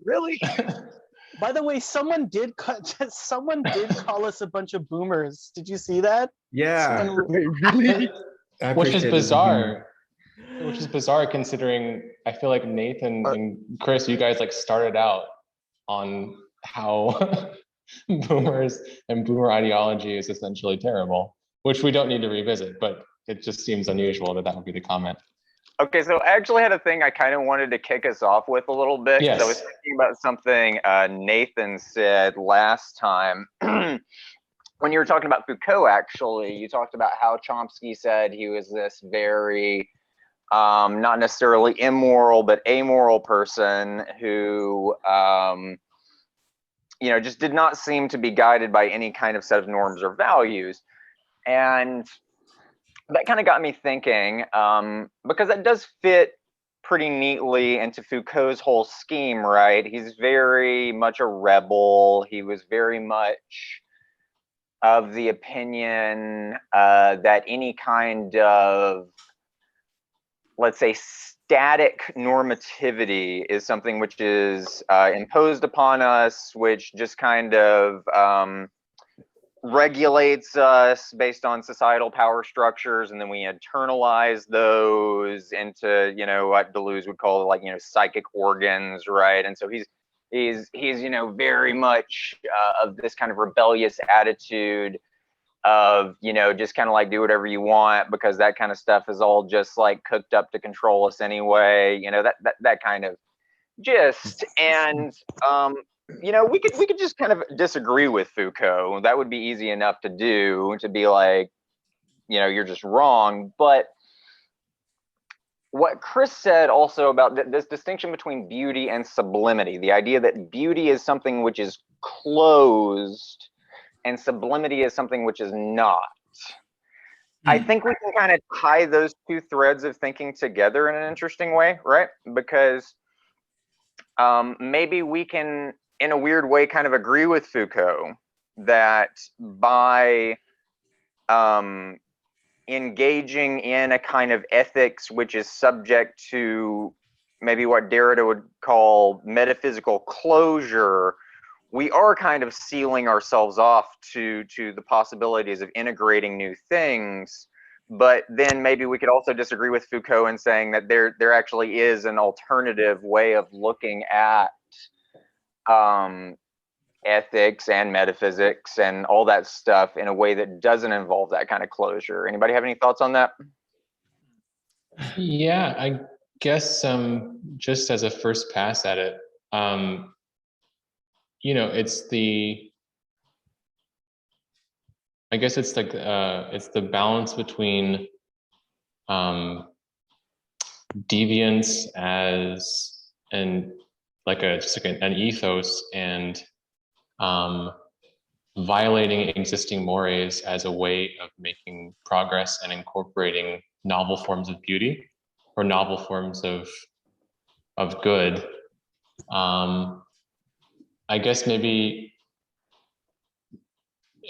really? By the way, someone did call us a bunch of boomers. Did you see that? Yeah. Wait, really? Which is bizarre. Which is bizarre considering I feel like Nathan and Chris, you guys like started out on how boomers and boomer ideology is essentially terrible, which we don't need to revisit, but it just seems unusual that would be the comment. Okay, so I actually had a thing I kind of wanted to kick us off with a little bit. Yes. I was thinking about something Nathan said last time. When you were talking about Foucault, actually, you talked about how Chomsky said he was this very, not necessarily immoral, but amoral person who, you know, just did not seem to be guided by any kind of set of norms or values. And that kind of got me thinking, because that does fit pretty neatly into Foucault's whole scheme, right? He's very much a rebel. He was very much of the opinion that any kind of, let's say, static normativity is something which is imposed upon us, which just kind of regulates us based on societal power structures, and then we internalize those into, you know, what Deleuze would call, like, you know, psychic organs, right? And so he's you know, very much of this kind of rebellious attitude of, you know, just kind of like do whatever you want because that kind of stuff is all just like cooked up to control us anyway, you know, that kind of gist. And you know, we could just kind of disagree with Foucault. That would be easy enough to do, to be like, you know, you're just wrong. But what Chris said also about this distinction between beauty and sublimity, the idea that beauty is something which is closed and sublimity is something which is not. I think we can kind of tie those two threads of thinking together in an interesting way, right? Because maybe we can, in a weird way, kind of agree with Foucault that by engaging in a kind of ethics which is subject to maybe what Derrida would call metaphysical closure, we are kind of sealing ourselves off to the possibilities of integrating new things. But then maybe we could also disagree with Foucault in saying that there actually is an alternative way of looking at ethics and metaphysics and all that stuff in a way that doesn't involve that kind of closure. Anybody have any thoughts on that? Yeah, I guess just as a first pass at it, you know, I guess it's like it's the balance between deviance as an ethos and violating existing mores as a way of making progress and incorporating novel forms of beauty or novel forms of good. I guess maybe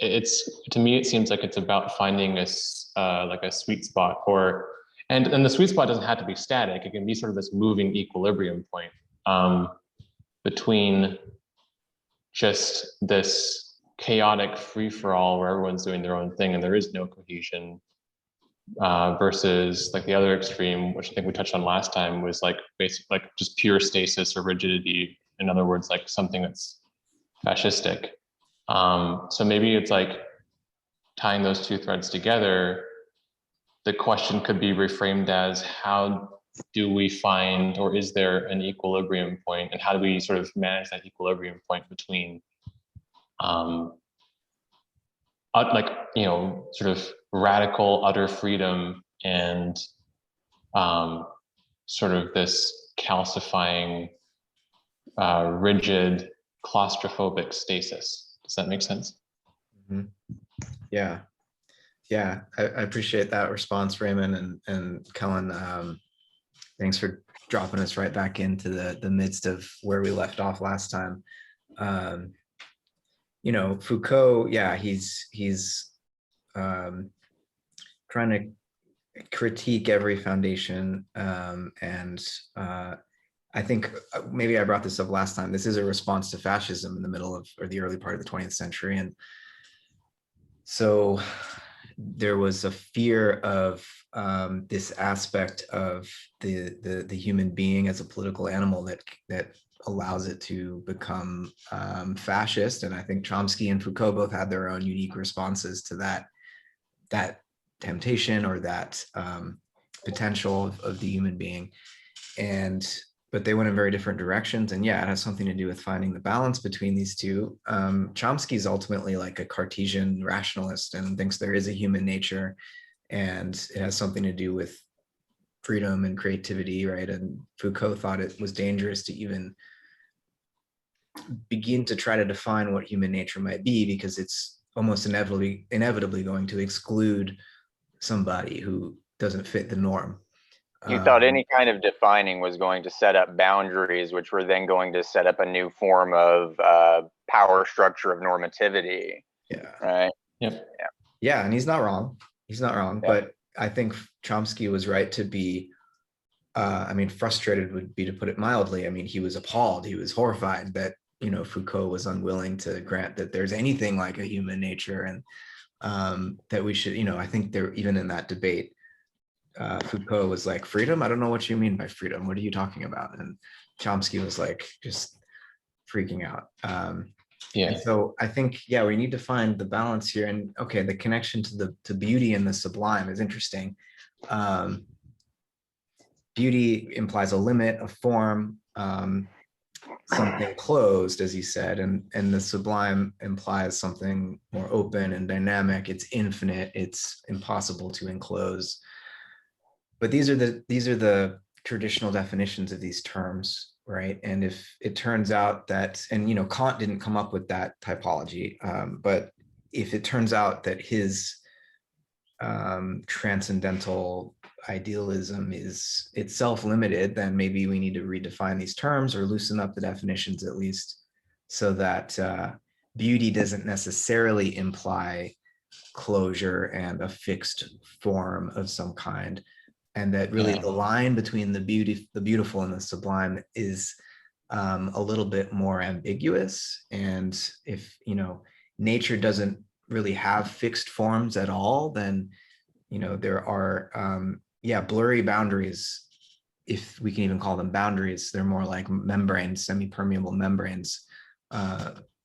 to me it seems like it's about finding like a sweet spot, and the sweet spot doesn't have to be static. It can be sort of this moving equilibrium point between just this chaotic free-for-all where everyone's doing their own thing and there is no cohesion, versus like the other extreme, which I think we touched on last time, was like basically like just pure stasis or rigidity. In other words, like something that's fascistic. So maybe it's like tying those two threads together. The question could be reframed as, how do we find, or is there an equilibrium point, and how do we sort of manage that equilibrium point between like, you know, sort of radical utter freedom and sort of this calcifying rigid claustrophobic stasis. Does that make sense? Mm-hmm. Yeah, I appreciate that response, Raymond and Kellen. Thanks for dropping us right back into the midst of where we left off last time. You know, Foucault, yeah, he's trying to critique every foundation and I think maybe I brought this up last time. This is a response to fascism in the middle of, or the early part of the 20th century. And so there was a fear of this aspect of the human being as a political animal that allows it to become fascist. And I think Chomsky and Foucault both had their own unique responses to that temptation or that potential of the human being. But they went in very different directions. And yeah, it has something to do with finding the balance between these two. Chomsky is ultimately like a Cartesian rationalist and thinks there is a human nature, and it has something to do with freedom and creativity, right? And Foucault thought it was dangerous to even begin to try to define what human nature might be, because it's almost inevitably going to exclude somebody who doesn't fit the norm. You thought any kind of defining was going to set up boundaries, which were then going to set up a new form of power structure of normativity. Yeah. Right. Yep. Yeah, and he's not wrong. He's not wrong. Yeah. But I think Chomsky was right to be, I mean, frustrated would be to put it mildly. I mean, he was appalled. He was horrified that, Foucault was unwilling to grant that there's anything like a human nature, and that we should, I think there, even in that debate, Foucault was like, freedom? I don't know what you mean by freedom. What are you talking about? And Chomsky was like, just freaking out. Yeah. So I think, yeah, we need to find the balance here. And okay, the connection to beauty and the sublime is interesting. Beauty implies a limit, a form, something closed, as you said, and the sublime implies something more open and dynamic. It's infinite. It's impossible to enclose. But these are the traditional definitions of these terms, right? And if it turns out that, and Kant didn't come up with that typology, but if it turns out that his transcendental idealism is itself limited, then maybe we need to redefine these terms or loosen up the definitions at least, so that beauty doesn't necessarily imply closure and a fixed form of some kind, and that really the line between the beautiful and the sublime is a little bit more ambiguous. And if nature doesn't really have fixed forms at all, then there are blurry boundaries, if we can even call them boundaries. They're more like membranes, semi-permeable membranes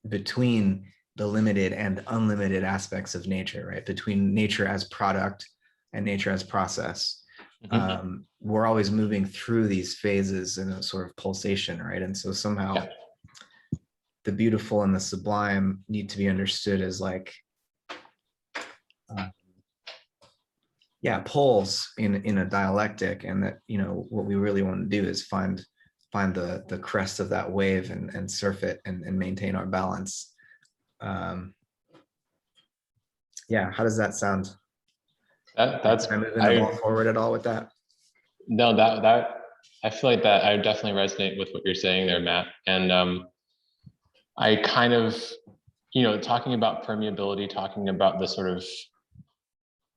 between the limited and unlimited aspects of nature, right? Between nature as product and nature as process. Mm-hmm. We're always moving through these phases in a sort of pulsation, right? And so somehow the beautiful and the sublime need to be understood as like poles in a dialectic, and that what we really want to do is find the crest of that wave and surf it and maintain our balance. How does that sound? That's am I moving the ball forward at all with that? No, that I feel like that I definitely resonate with what you're saying there, Matt. And I kind of, talking about permeability, talking about the sort of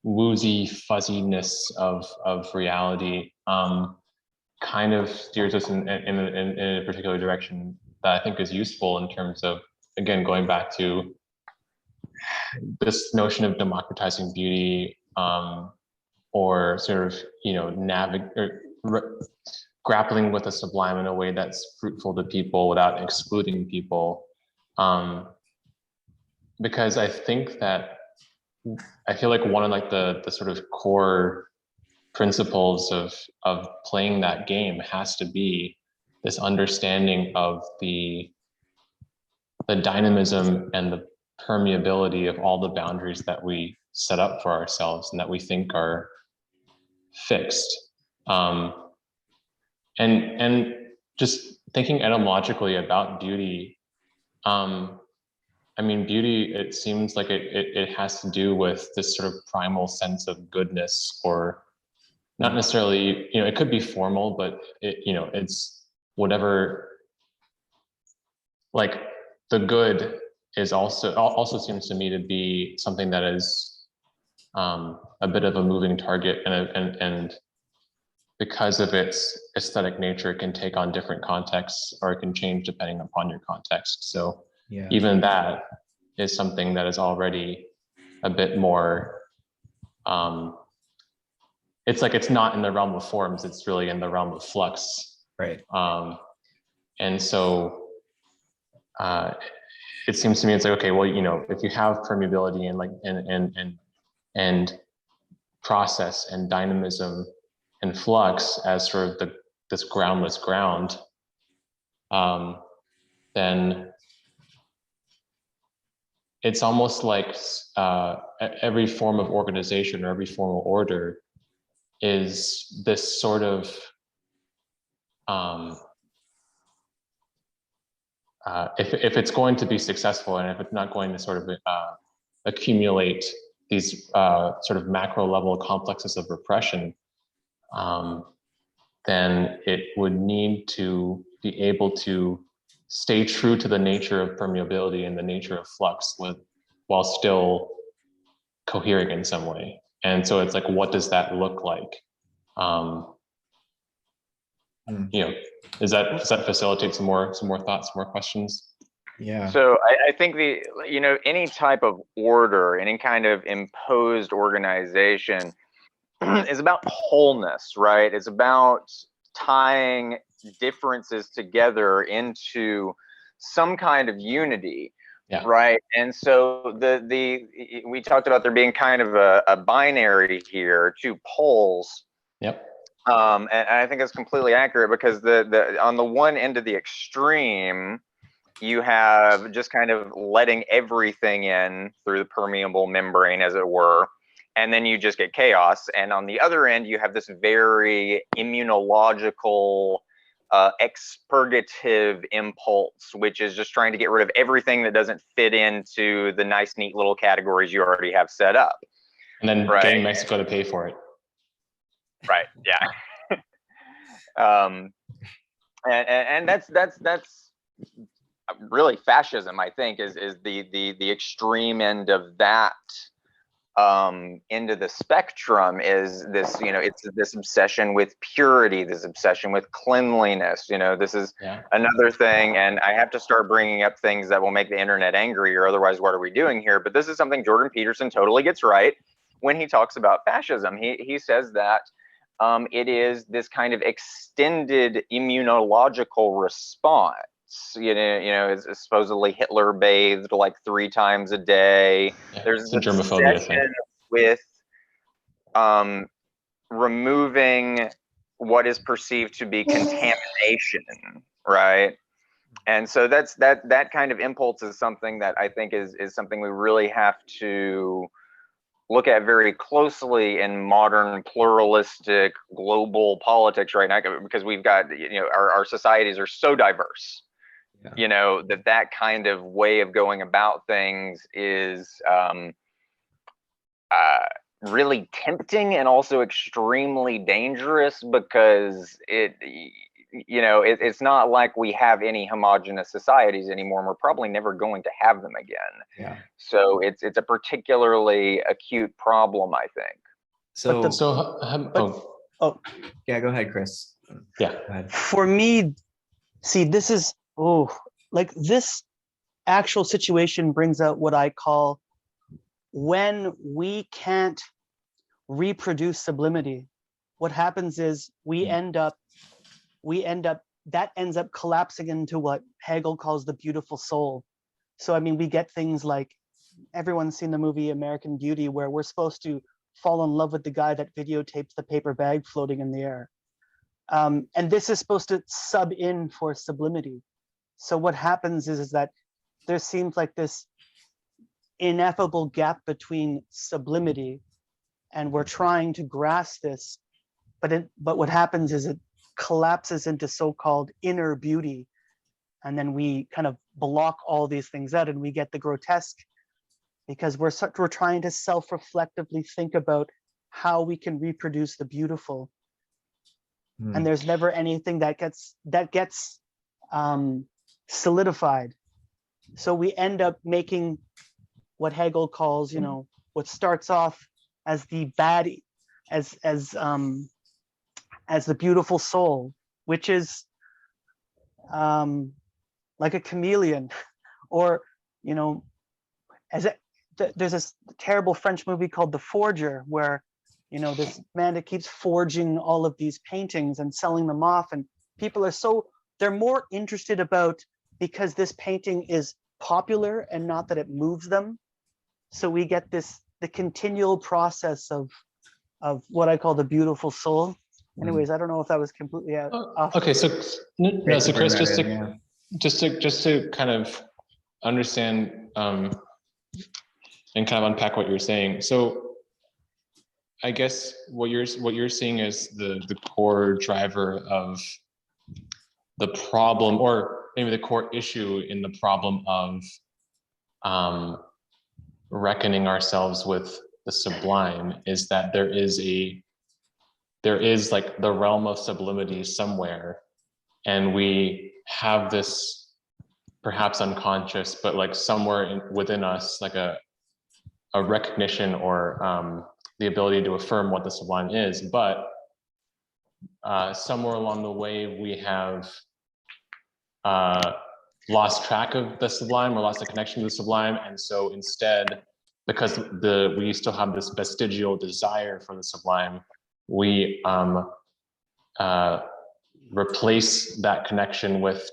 woozy fuzziness of reality, kind of steers us in a particular direction that I think is useful in terms of, again, going back to this notion of democratizing beauty, or sort of, grappling with the sublime in a way that's fruitful to people without excluding people. Because I think that, I feel like one of like the sort of core principles of playing that game has to be this understanding of the dynamism and the permeability of all the boundaries that we set up for ourselves and that we think are fixed. And just thinking etymologically about beauty, I mean, beauty, it seems like it has to do with this sort of primal sense of goodness, or not necessarily, it could be formal, but it's whatever, like the good is also seems to me to be something that is a bit of a moving target and because of its aesthetic nature, it can take on different contexts, or it can change depending upon your context. So Yeah. even that is something that is already a bit more, it's like it's not in the realm of forms, it's really in the realm of flux. Right. And so it seems to me it's like, okay, well, you know, if you have permeability and like and process and dynamism and flux as sort of this groundless ground, then it's almost like every form of organization or every form of order is this sort of if it's going to be successful, and if it's not going to sort of accumulate these sort of macro level complexes of repression, then it would need to be able to stay true to the nature of permeability and the nature of flux while still cohering in some way. And so it's like, what does that look like? You know, does that facilitate some more thoughts, more questions? Yeah. So I think any type of order, any kind of imposed organization is about wholeness, right? It's about tying differences together into some kind of unity, Yeah. right? And so we talked about there being kind of a binary here, two poles. Yep. And I think it's completely accurate, because the on the one end of the extreme, you have just kind of letting everything in through the permeable membrane, as it were, and then you just get chaos. And on the other end, you have this very immunological, expurgative impulse, which is just trying to get rid of everything that doesn't fit into the nice, neat little categories you already have set up. And then right. Getting Mexico to pay for it. Right. Yeah. And that's really fascism, I think, is the extreme end of that end of the spectrum. Is this, it's this obsession with purity, this obsession with cleanliness. This is another thing, and I have to start bringing up things that will make the internet angry, or otherwise what are we doing here? But this is something Jordan Peterson totally gets right when he talks about fascism. He says that it is this kind of extended immunological response. It's supposedly Hitler bathed like 3 times a day. Yeah, There's it's a an germophobia thing. obsession with removing what is perceived to be contamination, right? And so that kind of impulse is something that I think is something we really have to look at very closely in modern pluralistic global politics right now, because we've got, our societies are so diverse. Yeah. That kind of way of going about things is really tempting and also extremely dangerous, because it's not like we have any homogenous societies anymore, and we're probably never going to have them again. Yeah. So it's a particularly acute problem, I think. Yeah, go ahead, Chris. Yeah. Go ahead. For me, see, this is this actual situation brings out what I call, when we can't reproduce sublimity, what happens is that ends up collapsing into what Hegel calls the beautiful soul. So, I mean, we get things like, everyone's seen the movie American Beauty, where we're supposed to fall in love with the guy that videotapes the paper bag floating in the air. And this is supposed to sub in for sublimity. So what happens is that there seems like this ineffable gap between sublimity, and we're trying to grasp this, but what happens is it collapses into so-called inner beauty, and then we kind of block all these things out, and we get the grotesque, because we're trying to self-reflectively think about how we can reproduce the beautiful. And there's never anything that gets solidified. So we end up making what Hegel calls, what starts off as the bad, as as the beautiful soul, which is like a chameleon, or there's this terrible French movie called The Forger, where this man that keeps forging all of these paintings and selling them off, and people are they're more interested about because this painting is popular and not that it moves them. So we get the continual process of what I call the beautiful soul. Anyways, I don't know if that was completely off. Okay, so no, so Chris, just to kind of understand and kind of unpack what you're saying. So I guess what you're seeing is the core driver of the problem, or maybe the core issue in the problem of reckoning ourselves with the sublime, is that there is like the realm of sublimity somewhere, and we have this perhaps unconscious, but like somewhere within us, like a recognition or the ability to affirm what the sublime is, but somewhere along the way we have lost track of the sublime, or lost the connection to the sublime, and so instead, because we still have this vestigial desire for the sublime, we replace that connection with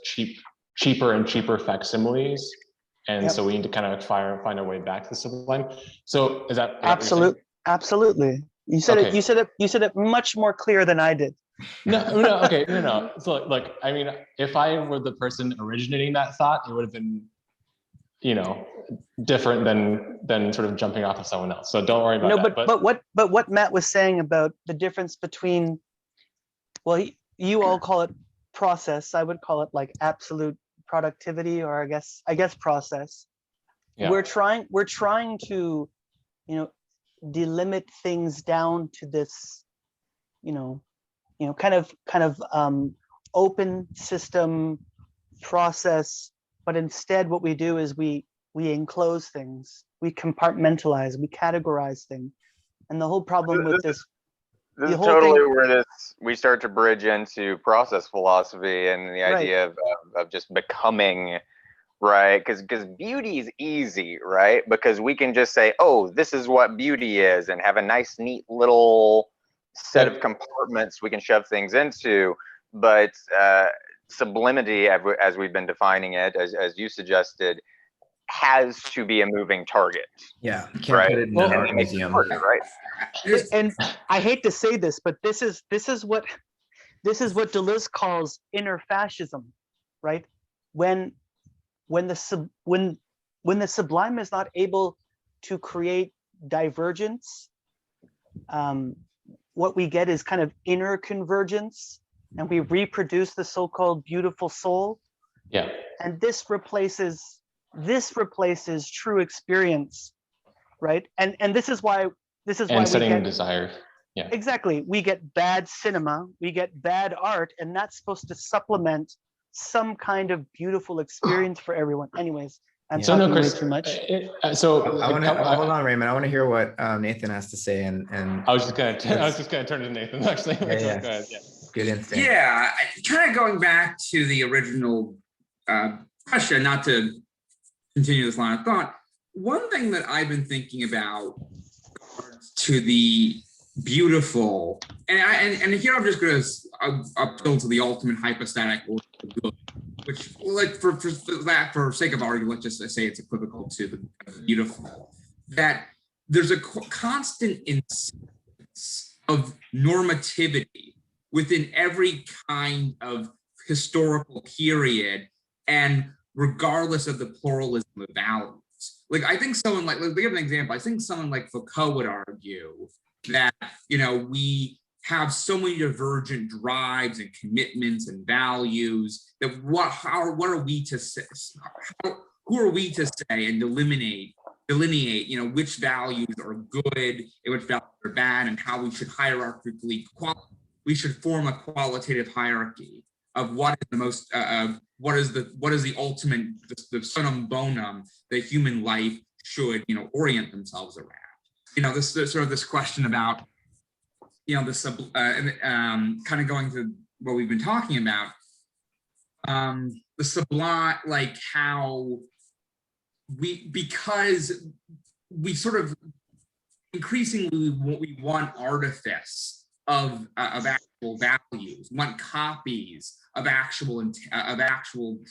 cheaper and cheaper facsimiles, and so we need to kind of find a way back to the sublime. So is that absolutely? You said okay. You said it much more clear than I did. No. So like, I mean, if I were the person originating that thought, it would have been, different than sort of jumping off of someone else. So don't worry about that. But what Matt was saying about the difference between, well, you all call it process. I would call it like absolute productivity, or I guess process. Yeah. We're trying to, delimit things down to this, kind of open system process. But instead what we do is we enclose things, we compartmentalize, we categorize things. And the whole problem with this is totally where we start to bridge into process philosophy and the idea of just becoming, right? Because beauty is easy, right? Because we can just say, oh, this is what beauty is, and have a nice, neat little set of compartments we can shove things into. But sublimity, as we've been defining it, as you suggested, has to be a moving target. Yeah, you can't put it in an art museum, right? And I hate to say this, but this is what Deleuze calls inner fascism, right? When the sublime is not able to create divergence, what we get is kind of inner convergence, and we reproduce the so-called beautiful soul. Yeah. And this replaces true experience, right? And this is why setting we get desire. Yeah. Exactly. We get bad cinema, we get bad art, and that's supposed to supplement some kind of beautiful experience for everyone. Anyways, I'm talking way too much. Hold on, Raymond. I want to hear what Nathan has to say. And I was just gonna turn to Nathan actually. Yeah. Go ahead. Yeah. Good instinct. Yeah, kind of going back to the original question, not to continue this line of thought. One thing that I've been thinking about to the beautiful, and here I'm just going to appeal to the ultimate hypostatic or good, which, like for sake of argument, let's just say it's equivocal to the beautiful. That there's a constant instance of normativity within every kind of historical period, and regardless of the pluralism of values. Like, I think someone like, let's give an example. I think someone like Foucault would argue that, we have so many divergent drives and commitments and values that who are we to say and delineate, which values are good and which values are bad, and how we should we should form a qualitative hierarchy of what is the most what is the ultimate, the sunum bonum that human life should orient themselves around. This sort of this question about you know, kind of going to what we've been talking about, the sublime, like how because we sort of increasingly we want artifice of actual values, want copies of actual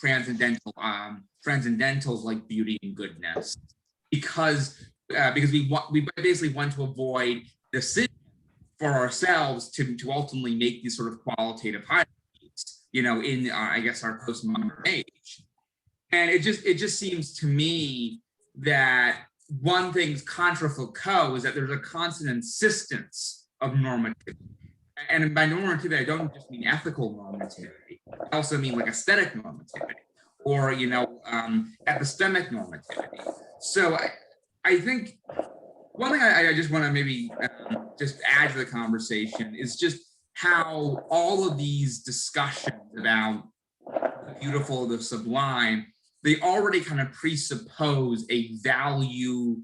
transcendentals like beauty and goodness, because we basically want to avoid decision for ourselves to ultimately make these sort of qualitative hierarchies, you know, in I guess our postmodern age. And it just seems to me that one thing's contra Foucault is that there's a constant insistence of normativity. And by normativity, I don't just mean ethical normativity. I also mean like aesthetic normativity or, you know, epistemic normativity. So I think one thing I just want to maybe just add to the conversation is just how all of these discussions about the beautiful, the sublime, they already kind of presuppose a value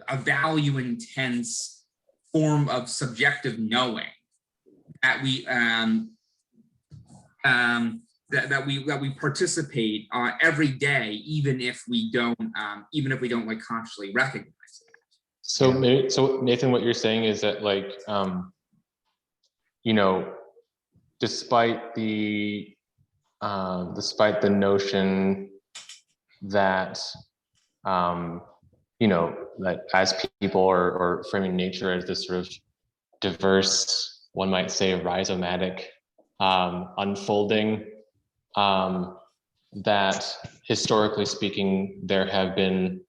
intense form of subjective knowing that we that we participate every day, even if we don't like consciously recognize it. So maybe, so Nathan, what you're saying is that like, you know, despite the notion that, you know, that as people or framing nature as this sort of diverse, one might say rhizomatic unfolding, that historically speaking, there have been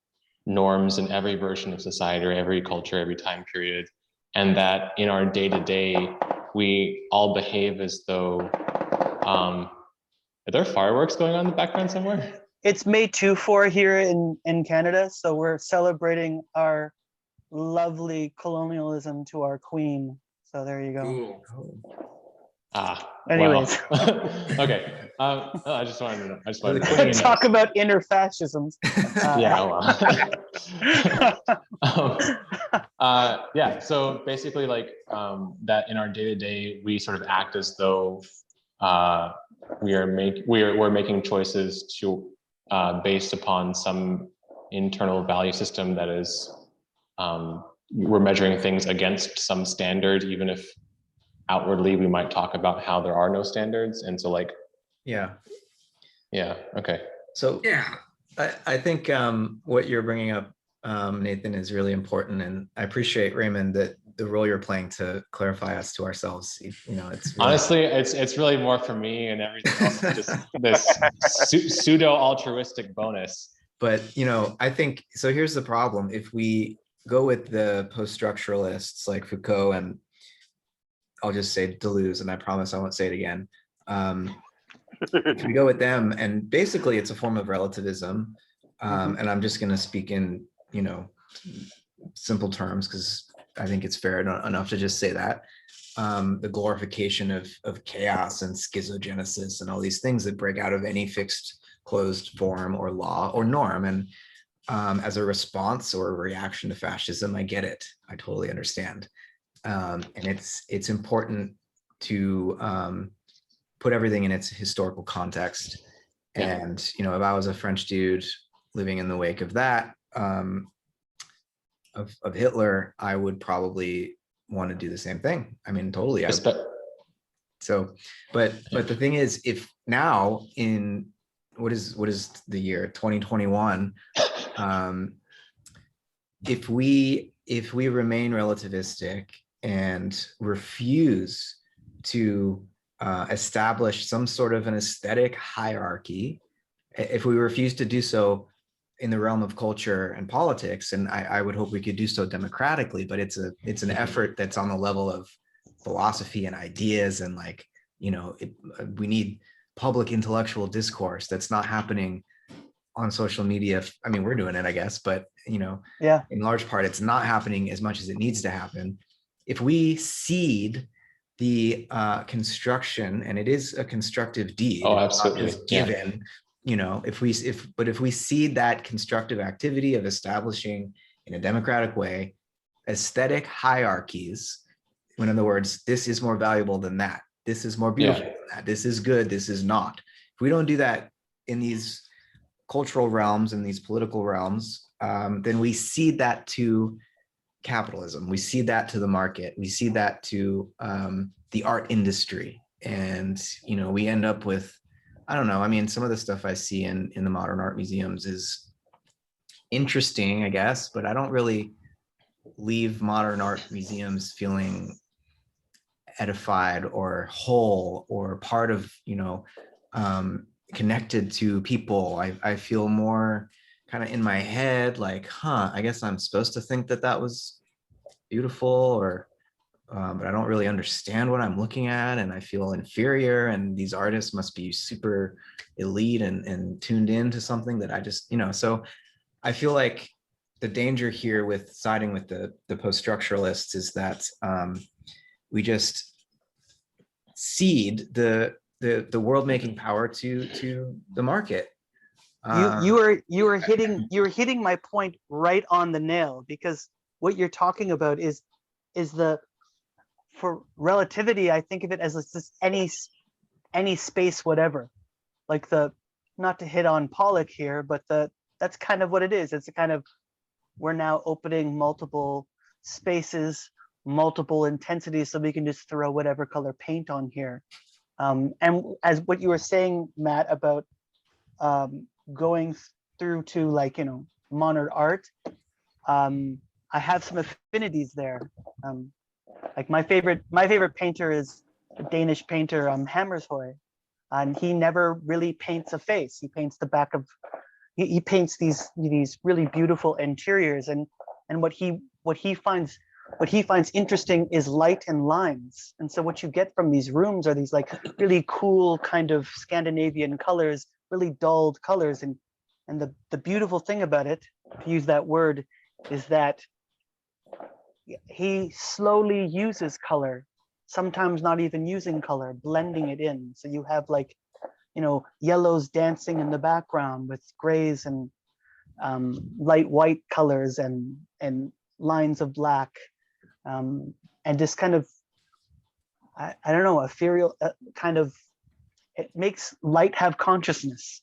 norms in every version of society or every culture, every time period, and that in our day-to-day, we all behave as though, are there fireworks going on in the background somewhere? It's May 2-4 here in Canada, so we're celebrating our lovely colonialism to our queen. So there you go. Cool. Anyways. Well. Okay. I just wanted to know. I just wanted to talk about inner fascisms. Yeah. Well. Yeah. So basically, like that in our day-to-day, we sort of act as though we're making choices to based upon some internal value system that is we're measuring things against some standard, even if outwardly we might talk about how there are no standards. And so like Yeah. Okay. So yeah, I think what you're bringing up, Nathan, is really important, and I appreciate, Raymond, that the role you're playing to clarify us to ourselves. You know, it's really... honestly, it's really more for me, and everything else is just this pseudo altruistic bonus. But you know, I think so. Here's the problem: if we go with the post-structuralists like Foucault, and I'll just say Deleuze, and I promise I won't say it again. If we go with them, and basically it's a form of relativism, and I'm just going to speak in, you know, simple terms because I think it's fair enough to just say that. The glorification of chaos and schizogenesis and all these things that break out of any fixed closed form or law or norm. And as a response or a reaction to fascism, I get it. I totally understand. And it's important to put everything in its historical context. Yeah. And, you know, if I was a French dude living in the wake of that, of Hitler, I would probably want to do the same thing. I mean, totally. So, but the thing is, if now in what is the year 2021, if we remain relativistic and refuse to establish some sort of an aesthetic hierarchy, if we refuse to do so in the realm of culture and politics, and I would hope we could do so democratically, but it's an effort that's on the level of philosophy and ideas, and like, you know, we need public intellectual discourse that's not happening on social media. I mean, we're doing it, I guess, but you know, yeah, in large part, it's not happening as much as it needs to happen. If we cede the construction, and it is a constructive deed, Oh, absolutely. not just given, you know, if we cede that constructive activity of establishing in a democratic way aesthetic hierarchies, when in other words, this is more valuable than that. This is more beautiful than that. This is good. This is not. If we don't do that in these cultural realms and these political realms, then we cede that to capitalism. We cede that to the market. We cede that to the art industry. And, you know, we end up with, I don't know, I mean, some of the stuff I see in the modern art museums is interesting, I guess, but I don't really leave modern art museums feeling edified or whole or part of, you know, connected to people. I feel more kind of in my head like, I guess I'm supposed to think that that was beautiful, or but I don't really understand what I'm looking at, and I feel inferior, and these artists must be super elite and tuned into something that I just, you know. So I feel like the danger here with siding with the post-structuralists is that we just cede the world making power to the market. You were hitting my point right on the nail, because what you're talking about is the, for relativity, I think of it as just any space, whatever. Like the, not to hit on Pollock here, but that's kind of what it is. It's a kind of, we're now opening multiple spaces, multiple intensities, so we can just throw whatever color paint on here. And as what you were saying, Matt, about going through to, like, you know, modern art, I have some affinities there. Like my favorite painter is a Danish painter, Hammershøi, and he never really paints a face. He paints the back of, he paints these really beautiful interiors, and what he finds interesting is light and lines. And so what you get from these rooms are these like really cool kind of Scandinavian colors, really dulled colors, and the beautiful thing about it, to use that word, is that he slowly uses color, sometimes not even using color, blending it in. So you have, like, you know, yellows dancing in the background with grays and light white colors and lines of black, and just kind of, I don't know, ethereal kind of, it makes light have consciousness.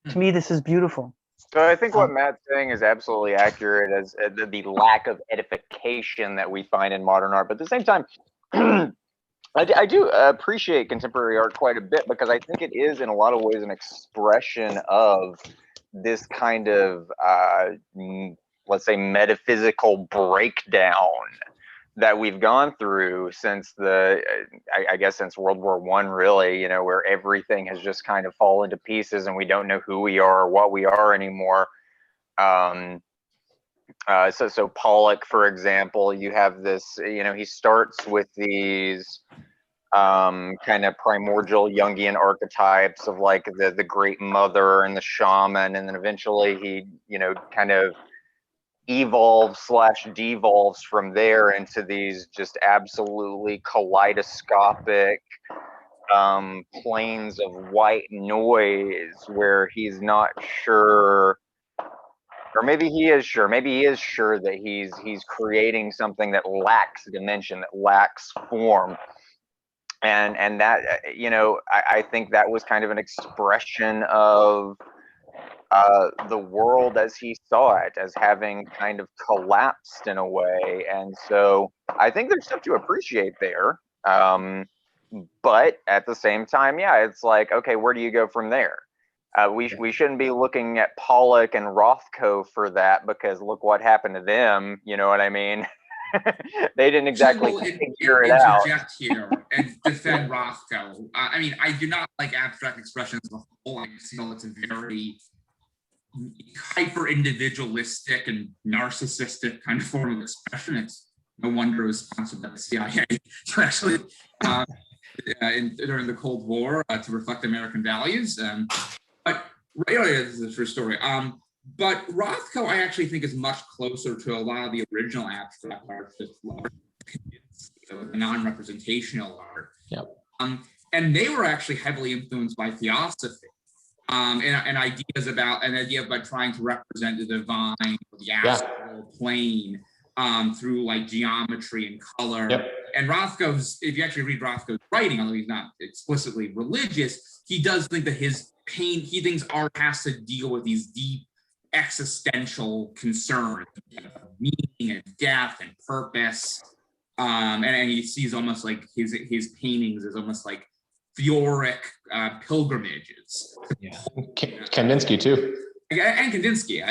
To me, this is beautiful. So I think what Matt's saying is absolutely accurate, as the lack of edification that we find in modern art. But at the same time, I do appreciate contemporary art quite a bit, because I think it is in a lot of ways an expression of this kind of, let's say, metaphysical breakdown that we've gone through since I guess since World War I, really, you know, where everything has just kind of fallen to pieces and we don't know who we are or what we are anymore. So Pollock, for example, you have this, you know, he starts with these kind of primordial Jungian archetypes of, like, the great mother and the shaman, and then eventually he, you know, kind of evolves/devolves from there into these just absolutely kaleidoscopic planes of white noise, where he's not sure, or maybe he is sure that he's creating something that lacks dimension, that lacks form. And that, you know, I think that was kind of an expression of the world as he saw it, as having kind of collapsed in a way. And so I think there's stuff to appreciate there. But at the same time, yeah, it's like, okay, where do you go from there? We shouldn't be looking at Pollock and Rothko for that, because look what happened to them. You know what I mean? They didn't exactly figure it out. Interject here and defend Rothko. I mean, I do not like abstract expressions as a whole. I feel it's a very hyper individualistic and narcissistic kind of form of expression. It's no wonder it was sponsored by the CIA to actually during the Cold War to reflect American values. But this is a true story. But Rothko, I actually think, is much closer to a lot of the original abstract art, non-representational art. Yep. And they were actually heavily influenced by theosophy. And ideas about trying to represent the divine or the astral plane. through like geometry and color. Yep. And Rothko's, if you actually read Rothko's writing, although he's not explicitly religious, he does think that he thinks art has to deal with these deep existential concerns, meaning and death and purpose. And he sees almost like his paintings as almost like theoric pilgrimages. Yeah. Kandinsky too. And Kandinsky,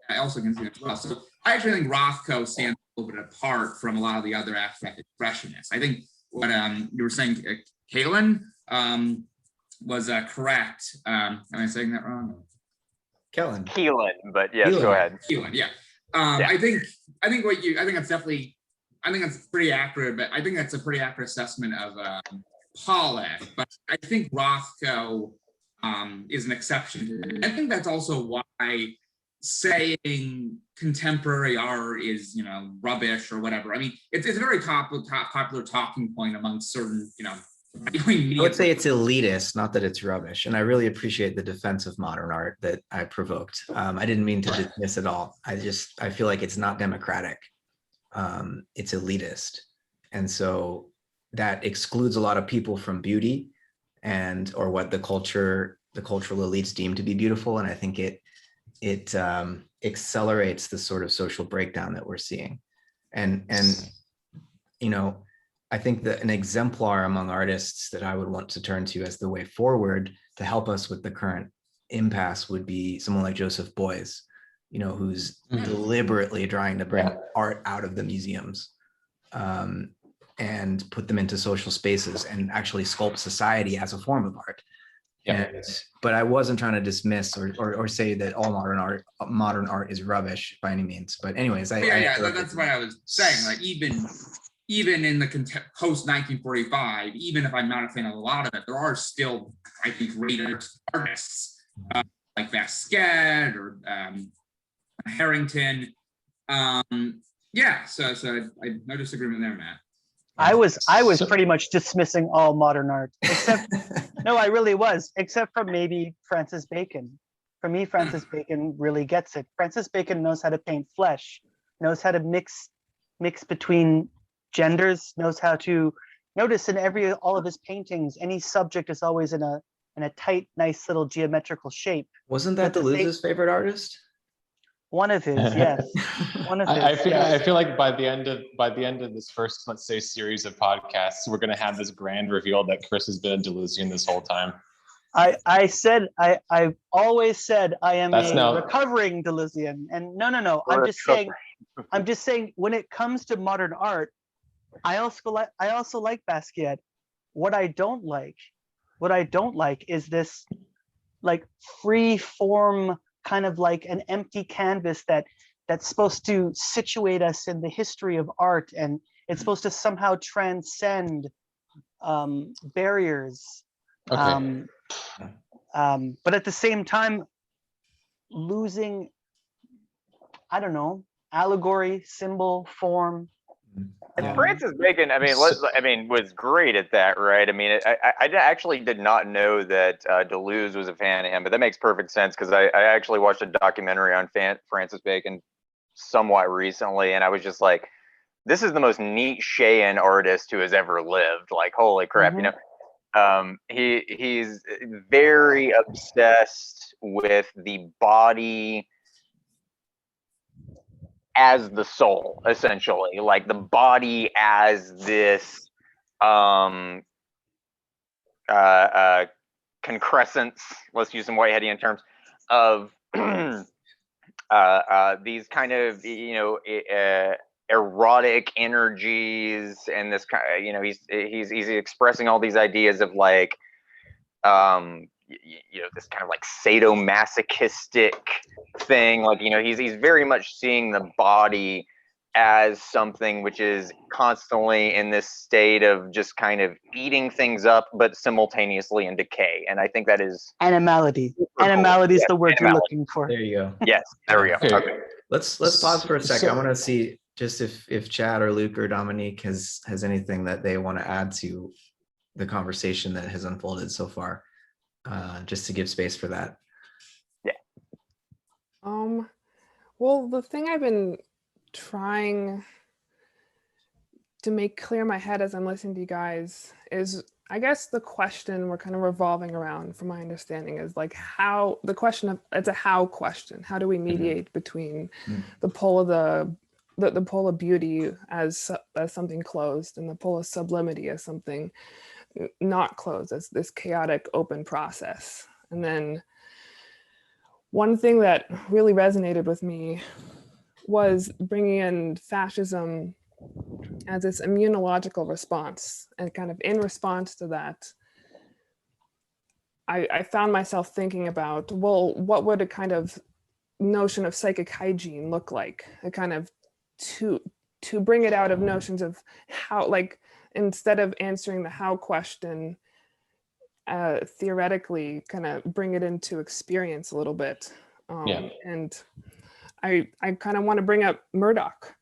I also can see that as well. So I actually think Rothko stands a little bit apart from a lot of the other abstract expressionists. I think what you were saying, Kaylin, was correct. Am I saying that wrong? Kellen. Keelan, but yes, go ahead. Keelan, yeah. Yeah. I think that's pretty accurate, but I think that's a pretty accurate assessment of Pollock. But I think Rothko is an exception. I think that's also why saying contemporary art is, rubbish or whatever. I mean, it's a very popular talking point among certain, I would say it's elitist, not that it's rubbish. And I really appreciate the defense of modern art that I provoked. I didn't mean to dismiss it all. I feel like it's not democratic. It's elitist. And so that excludes a lot of people from beauty or what the cultural elites deem to be beautiful. And I think it accelerates the sort of social breakdown that we're seeing. And I think that an exemplar among artists that I would want to turn to as the way forward to help us with the current impasse would be someone like Joseph Beuys, who's deliberately trying to bring art out of the museums and put them into social spaces and actually sculpt society as a form of art. Yeah. But I wasn't trying to dismiss or say that all modern art is rubbish by any means. But anyways, that's what I was saying. Like even in the post 1945, even if I'm not a fan of a lot of it, there are still, I think, great artists like Vasquez or Harrington. So I no disagreement there, Matt. I was pretty much dismissing all modern art, except no, I really was, except for maybe Francis Bacon. For me, Francis Bacon really gets it. Francis Bacon knows how to paint flesh, knows how to mix between genders, knows how to notice in all of his paintings, any subject is always in a tight, nice little geometrical shape. Wasn't that Deleuze's favorite artist? One of his, yes. I feel like by the end of this first, let's say, series of podcasts, we're gonna have this grand reveal that Chris has been a Deleuzian this whole time. I've always said I am recovering Deleuzian, and no. I'm just saying when it comes to modern art, I also like Basquiat. What I don't like is this like free form, kind of like an empty canvas that's supposed to situate us in the history of art, and it's supposed to somehow transcend barriers. Okay. But at the same time, losing, I don't know, allegory, symbol, form. And Francis Bacon, was great at that, right? I mean, I actually did not know that Deleuze was a fan of him, but that makes perfect sense because I actually watched a documentary on Francis Bacon somewhat recently, and I was just like, this is the most Nietzschean artist who has ever lived. Like, holy crap, he's very obsessed with the body as the soul, essentially, like the body as this concrescence, let's use some Whiteheadian terms, of these kind of erotic energies, and this kind, he's expressing all these ideas of like this kind of like sadomasochistic thing, like he's very much seeing the body as something which is constantly in this state of just kind of eating things up but simultaneously in decay, and I think that is animality. Animality is the word you're looking for. There you go. Yes, there we go. Okay. Let's pause for a second. I want to see just if Chad or Luke or Dominique has anything that they want to add to the conversation that has unfolded so far, just to give space for that. Yeah. Well, the thing I've been trying to make clear in my head as I'm listening to you guys is, I guess the question we're kind of revolving around, from my understanding, is like how the question of, it's a how question. How do we mediate between the pole of the pole of beauty as something closed and the pole of sublimity as something not closed, as this chaotic open process? And then one thing that really resonated with me was bringing in fascism as this immunological response, and kind of in response to that, I found myself thinking about, well, what would a kind of notion of psychic hygiene look like? A kind of to bring it out of notions of how, like, instead of answering the how question, theoretically, kind of bring it into experience a little bit. And I kind of want to bring up Murdoch,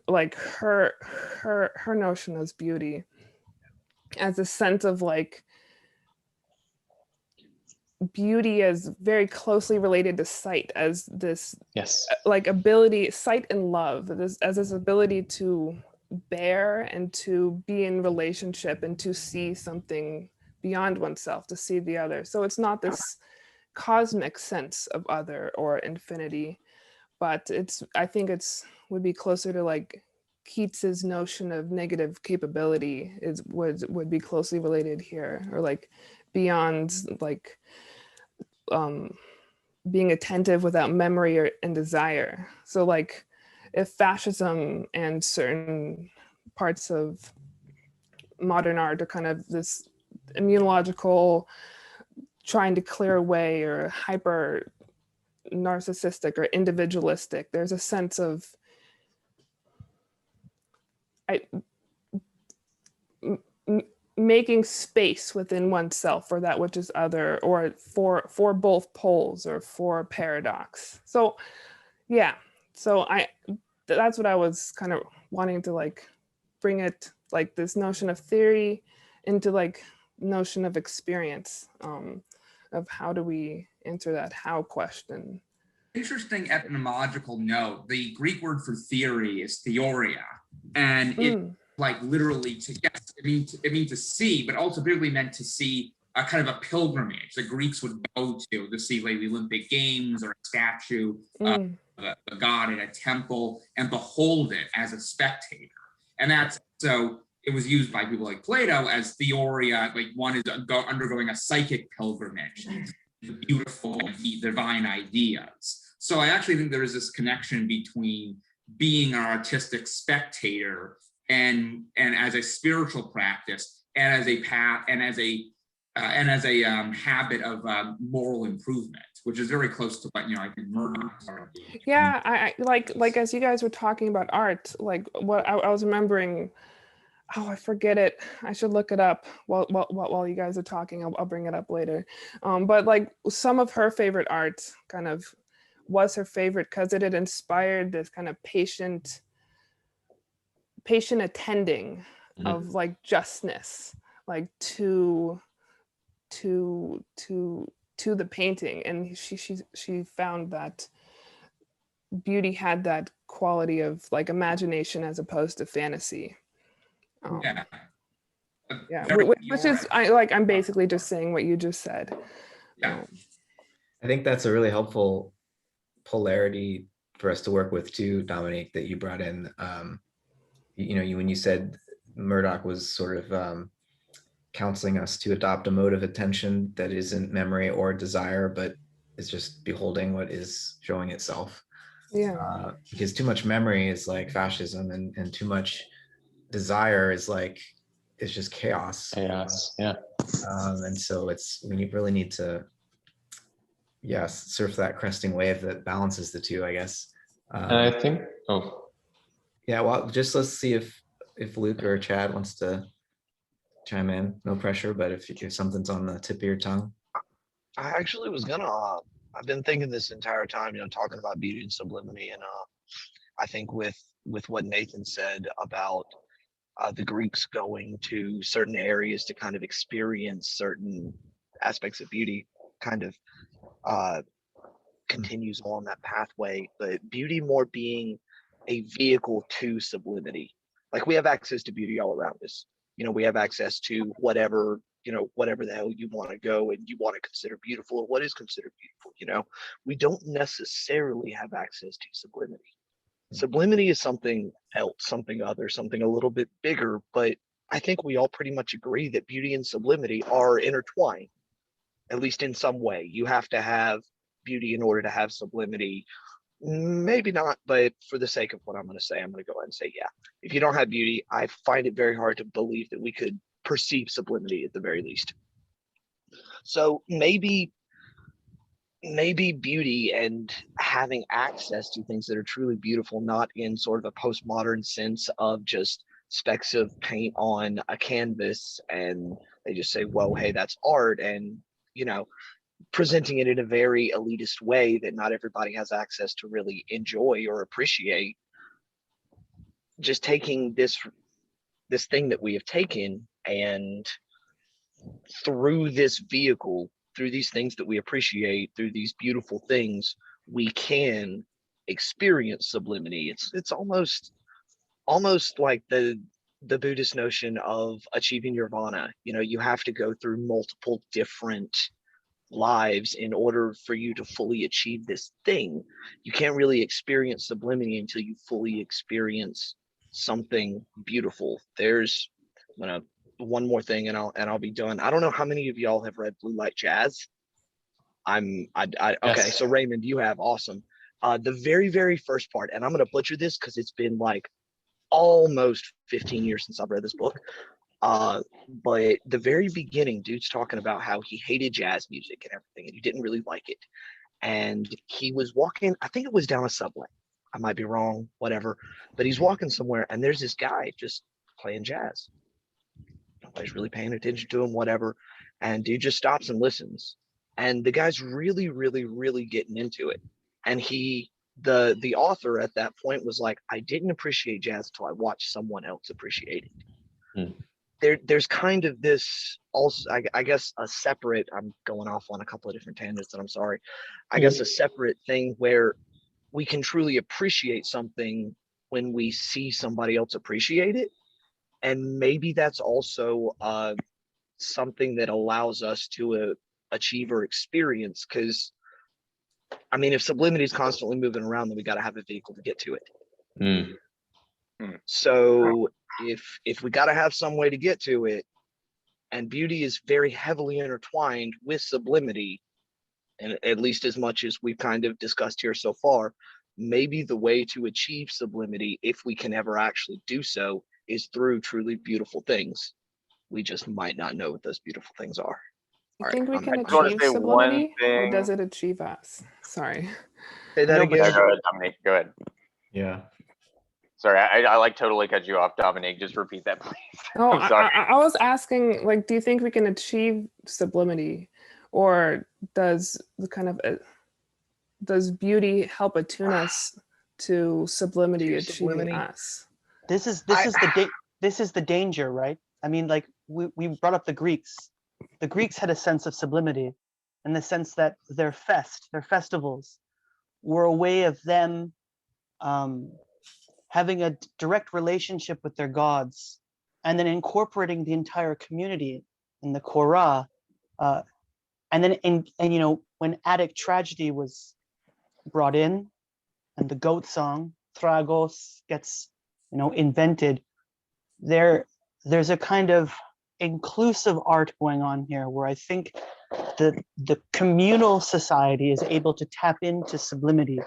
like her notion of beauty as a sense of like beauty as very closely related to sight, as this like ability, sight and love, as this ability to bear and to be in relationship and to see something beyond oneself, to see the other. So it's not this cosmic sense of other or infinity, but I think would be closer to like Keats's notion of negative capability would be closely related here, or like beyond like being attentive without memory and desire. So like if fascism and certain parts of modern art are kind of this immunological trying to clear away, or hyper narcissistic or individualistic, there's a sense of making space within oneself for that which is other, or for both poles, or for paradox. So yeah, so that's what I was kind of wanting to like bring it, like this notion of theory into like notion of experience, of how do we answer that how question. Interesting etymological note. The Greek word for theory is theoria, and it like literally to, yes, it means to see, but also literally meant to see a kind of a pilgrimage. The Greeks would go to see like the Olympic Games or a statue of a god in a temple and behold it as a spectator. And that's, so it was used by people like Plato as theoria, like one is undergoing a psychic pilgrimage, the beautiful and the divine ideas. So I actually think there is this connection between being an artistic spectator and as a spiritual practice, and as a path, and as a habit of moral improvement, which is very close to what I think Murdoch started doing. Yeah, I like as you guys were talking about art, like what I was remembering. Oh, I forget it. I should look it up while you guys are talking. I'll bring it up later. But like some of her favorite art kind of was her favorite because it had inspired this kind of patient attending of like justness, like to the painting. And she found that beauty had that quality of like imagination as opposed to fantasy. Which is I'm basically just saying what you just said. I think that's a really helpful polarity for us to work with too, Dominique, that you brought in. When you said Murdoch was sort of counseling us to adopt a mode of attention that isn't memory or desire, but is just beholding what is showing itself. Because too much memory is like fascism, and too much desire is like, it's just chaos. And so we really need to surf that cresting wave that balances the two, I guess. And I think well, just let's see if Luke or Chad wants to chime in. No pressure, but if something's on the tip of your tongue. I actually was gonna I've been thinking this entire time, talking about beauty and sublimity, and I think with what Nathan said about the Greeks going to certain areas to kind of experience certain aspects of beauty, kind of continues on that pathway, but beauty more being a vehicle to sublimity. Like we have access to beauty all around us. You know, we have access to whatever, you know, whatever the hell you want to go and you want to consider beautiful, or what is considered beautiful. You know, we don't necessarily have access to sublimity. Sublimity is something else, something other, something a little bit bigger, but I think we all pretty much agree that beauty and sublimity are intertwined, at least in some way. You have to have beauty in order to have sublimity. Maybe not, but for the sake of what I'm going to say, I'm going to go ahead and say, yeah. If you don't have beauty, I find it very hard to believe that we could perceive sublimity at the very least. So maybe beauty and having access to things that are truly beautiful, not in sort of a postmodern sense of just specks of paint on a canvas and they just say, whoa, hey, that's art, and you know, presenting it in a very elitist way that not everybody has access to really enjoy or appreciate. Just taking this thing that we have taken, and through this vehicle, through these things that we appreciate, through these beautiful things, we can experience sublimity. It's almost like the Buddhist notion of achieving nirvana. You know, you have to go through multiple different lives in order for you to fully achieve this thing. You can't really experience sublimity until you fully experience something beautiful. There's one more thing and I'll be done. I don't know how many of y'all have read Blue Light Jazz. Okay, Yes. so Raymond, you have. Awesome. The very first part, and I'm gonna butcher this because it's been like almost 15 years since I've read this book. But the very beginning, dude's talking about how he hated jazz music and everything, and he didn't really like it. And he was walking, I think it was down a subway. I might be wrong, whatever. But he's walking somewhere, and there's this guy just playing jazz. Nobody's really paying attention to him, whatever. And dude just stops and listens. And the guy's really getting into it. And the author at that point was like, I didn't appreciate jazz until I watched someone else appreciate it. There's kind of this also, I guess, a separate, I'm going off on a couple of different tangents, and I'm sorry. I guess a separate thing where we can truly appreciate something when we see somebody else appreciate it. And maybe that's also something that allows us to achieve or experience, because I mean, if sublimity is constantly moving around, then we got to have a vehicle to get to it. So if we got to have some way to get to it, and beauty is very heavily intertwined with sublimity, and at least as much as we've kind of discussed here so far, maybe the way to achieve sublimity, if we can ever actually do so, is through truly beautiful things. We just might not know what those beautiful things are. I think we I'm can I just wanna achieve say one sublimity, or thing. does it achieve us? Sorry. Say that No, again. Yeah, go ahead, Dominique. Go ahead. Yeah. Sorry, I like totally cut you off, Dominique. Just repeat that, please. No, I'm sorry. I was asking, like, do you think we can achieve sublimity, or does the kind of does beauty help attune us to sublimity To achieving sublimity? us? This is the danger, right? I mean, like we brought up the Greeks. The Greeks had a sense of sublimity in the sense that their festivals were a way of them having a direct relationship with their gods, and then incorporating the entire community in the Korah. And then and you know, when Attic tragedy was brought in and the goat song Thragos gets, you know, invented, there's a kind of inclusive art going on here where I think the communal society is able to tap into sublimity.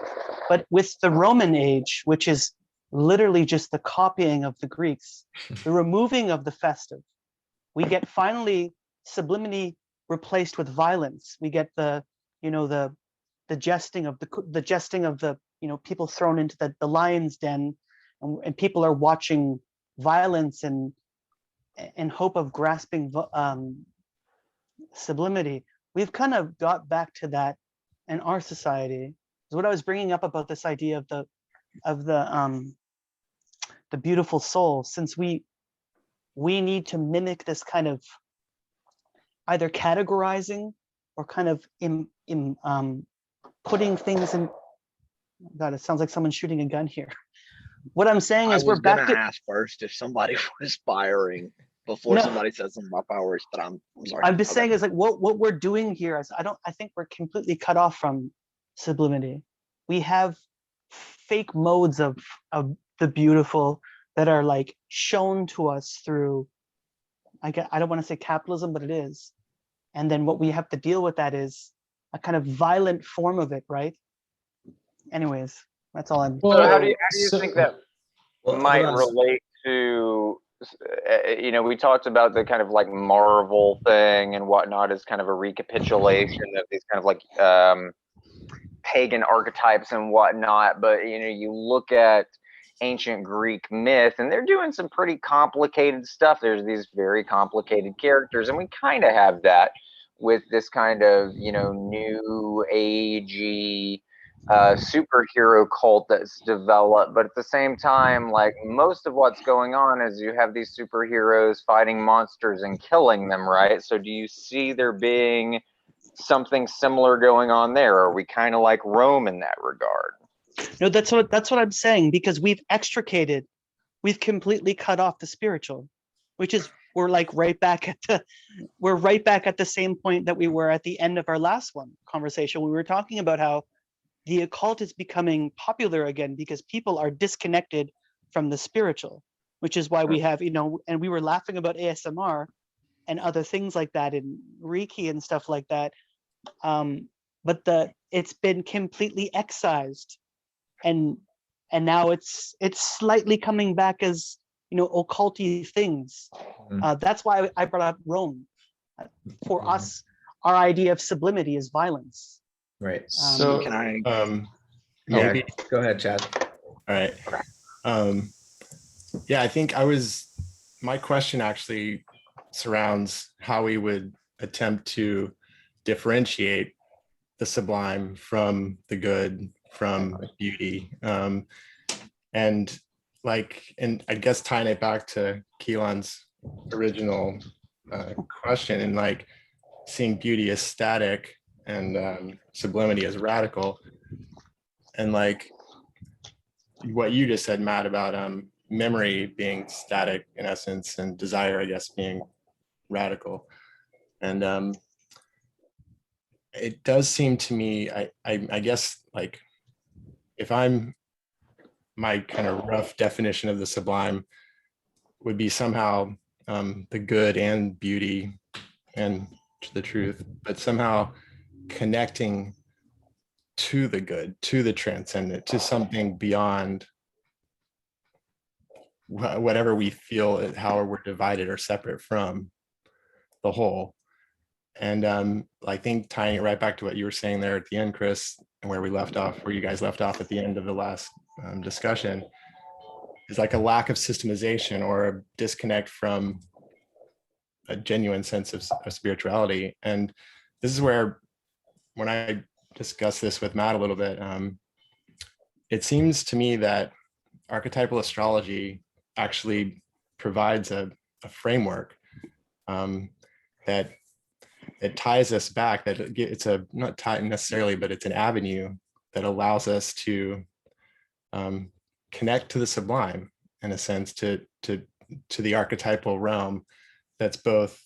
But with the Roman age, which is literally just the copying of the Greeks, the removing of the festive, we get finally sublimity replaced with violence. We get the, you know, the jesting of the, you know, people thrown into the lion's den, and people are watching violence and in hope of grasping sublimity. We've kind of got back to that in our society. Is what I was bringing up about this idea of the beautiful soul, since we need to mimic this kind of either categorizing or kind of putting things in. God, it sounds like someone's shooting a gun here. what I'm saying I is we're was back gonna to ask first if somebody was firing before No. somebody said something about powers, but I'm sorry. I'm just Okay. saying is like what we're doing here is I think we're completely cut off from sublimity. We have fake modes of the beautiful that are like shown to us through I don't want to say capitalism, but it is. And then what we have to deal with that is a kind of violent form of it, right? Anyways, that's all I'm. So how do you So- think that Well, hold might on. relate to, you know, we talked about the kind of like Marvel thing and whatnot as kind of a recapitulation of these kind of like pagan archetypes and whatnot, but you know, you look at ancient Greek myth and they're doing some pretty complicated stuff. There's these very complicated characters, and we kind of have that with this kind of, you know, new agey superhero cult that's developed. But at the same time, like most of what's going on is you have these superheroes fighting monsters and killing them, right? So do you see there being something similar going on there? Are we kind of like Rome in that regard? No, that's what I'm saying, because we've completely cut off the spiritual, which is we're right back at the same point that we were at the end of our last conversation. We were talking about how the occult is becoming popular again because people are disconnected from the spiritual, which is why we have, you know, and we were laughing about ASMR and other things like that and Reiki and stuff like that. But it's been completely excised, and now it's slightly coming back as, you know, occulty things. That's why I brought up Rome. For us, our idea of sublimity is violence. Right. So Can I? Yeah, maybe go ahead, Chad. all right. Yeah, I think my question actually surrounds how we would attempt to differentiate the sublime from the good, from beauty. And I guess tying it back to Keelan's original question, and like seeing beauty as static and sublimity as radical. And like what you just said, Matt, about memory being static in essence and desire, I guess, being radical. And it does seem to me, I guess, like if my kind of rough definition of the sublime would be somehow the good and beauty and the truth, but somehow connecting to the good, to the transcendent, to something beyond whatever we feel, how we're divided or separate from the whole. And I think tying it right back to what you were saying there at the end, Chris, and where you guys left off at the end of the last discussion, is like a lack of systemization or a disconnect from a genuine sense of spirituality. And this is where, when I discuss this with Matt a little bit, it seems to me that archetypal astrology actually provides a framework that it ties us back, that it's not tied necessarily, but it's an avenue that allows us to connect to the sublime, in a sense, to the archetypal realm that's both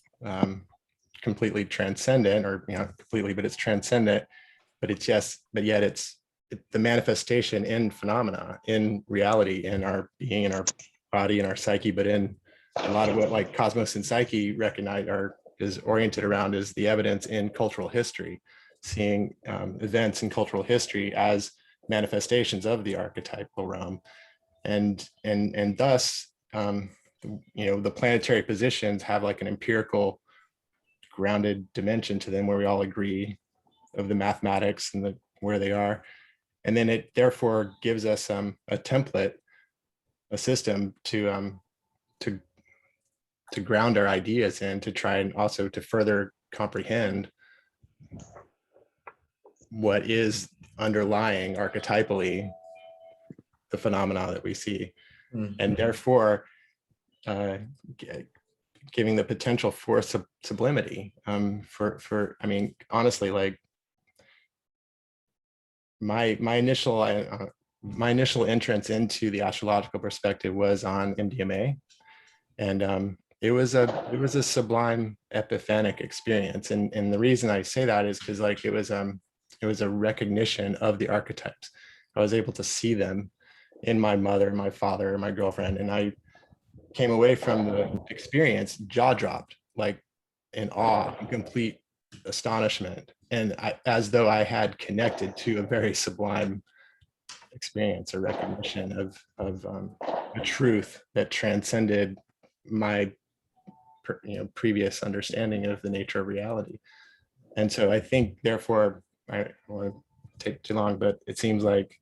completely transcendent, or completely, but it's transcendent, but yet it's the manifestation in phenomena, in reality, in our being, in our body, in our psyche, but in a lot of what like Cosmos and Psyche recognize is oriented around is the evidence in cultural history, seeing events in cultural history as manifestations of the archetypal realm, and thus the planetary positions have like an empirical grounded dimension to them, where we all agree of the mathematics and where they are, and then it therefore gives us a template, a system to ground our ideas in, to try and also to further comprehend what is underlying archetypally the phenomena that we see, and therefore giving the potential for sublimity. I mean, honestly, like my initial my initial entrance into the astrological perspective was on MDMA, and it was a sublime epiphanic experience. And the reason I say that is because like it was a recognition of the archetypes. I was able to see them in my mother, my father, my girlfriend, and I came away from the experience jaw dropped, like in awe and complete astonishment, and as though I had connected to a very sublime experience or recognition of a truth that transcended my previous understanding of the nature of reality. And so I think, therefore, I don't want to take too long, but it seems like,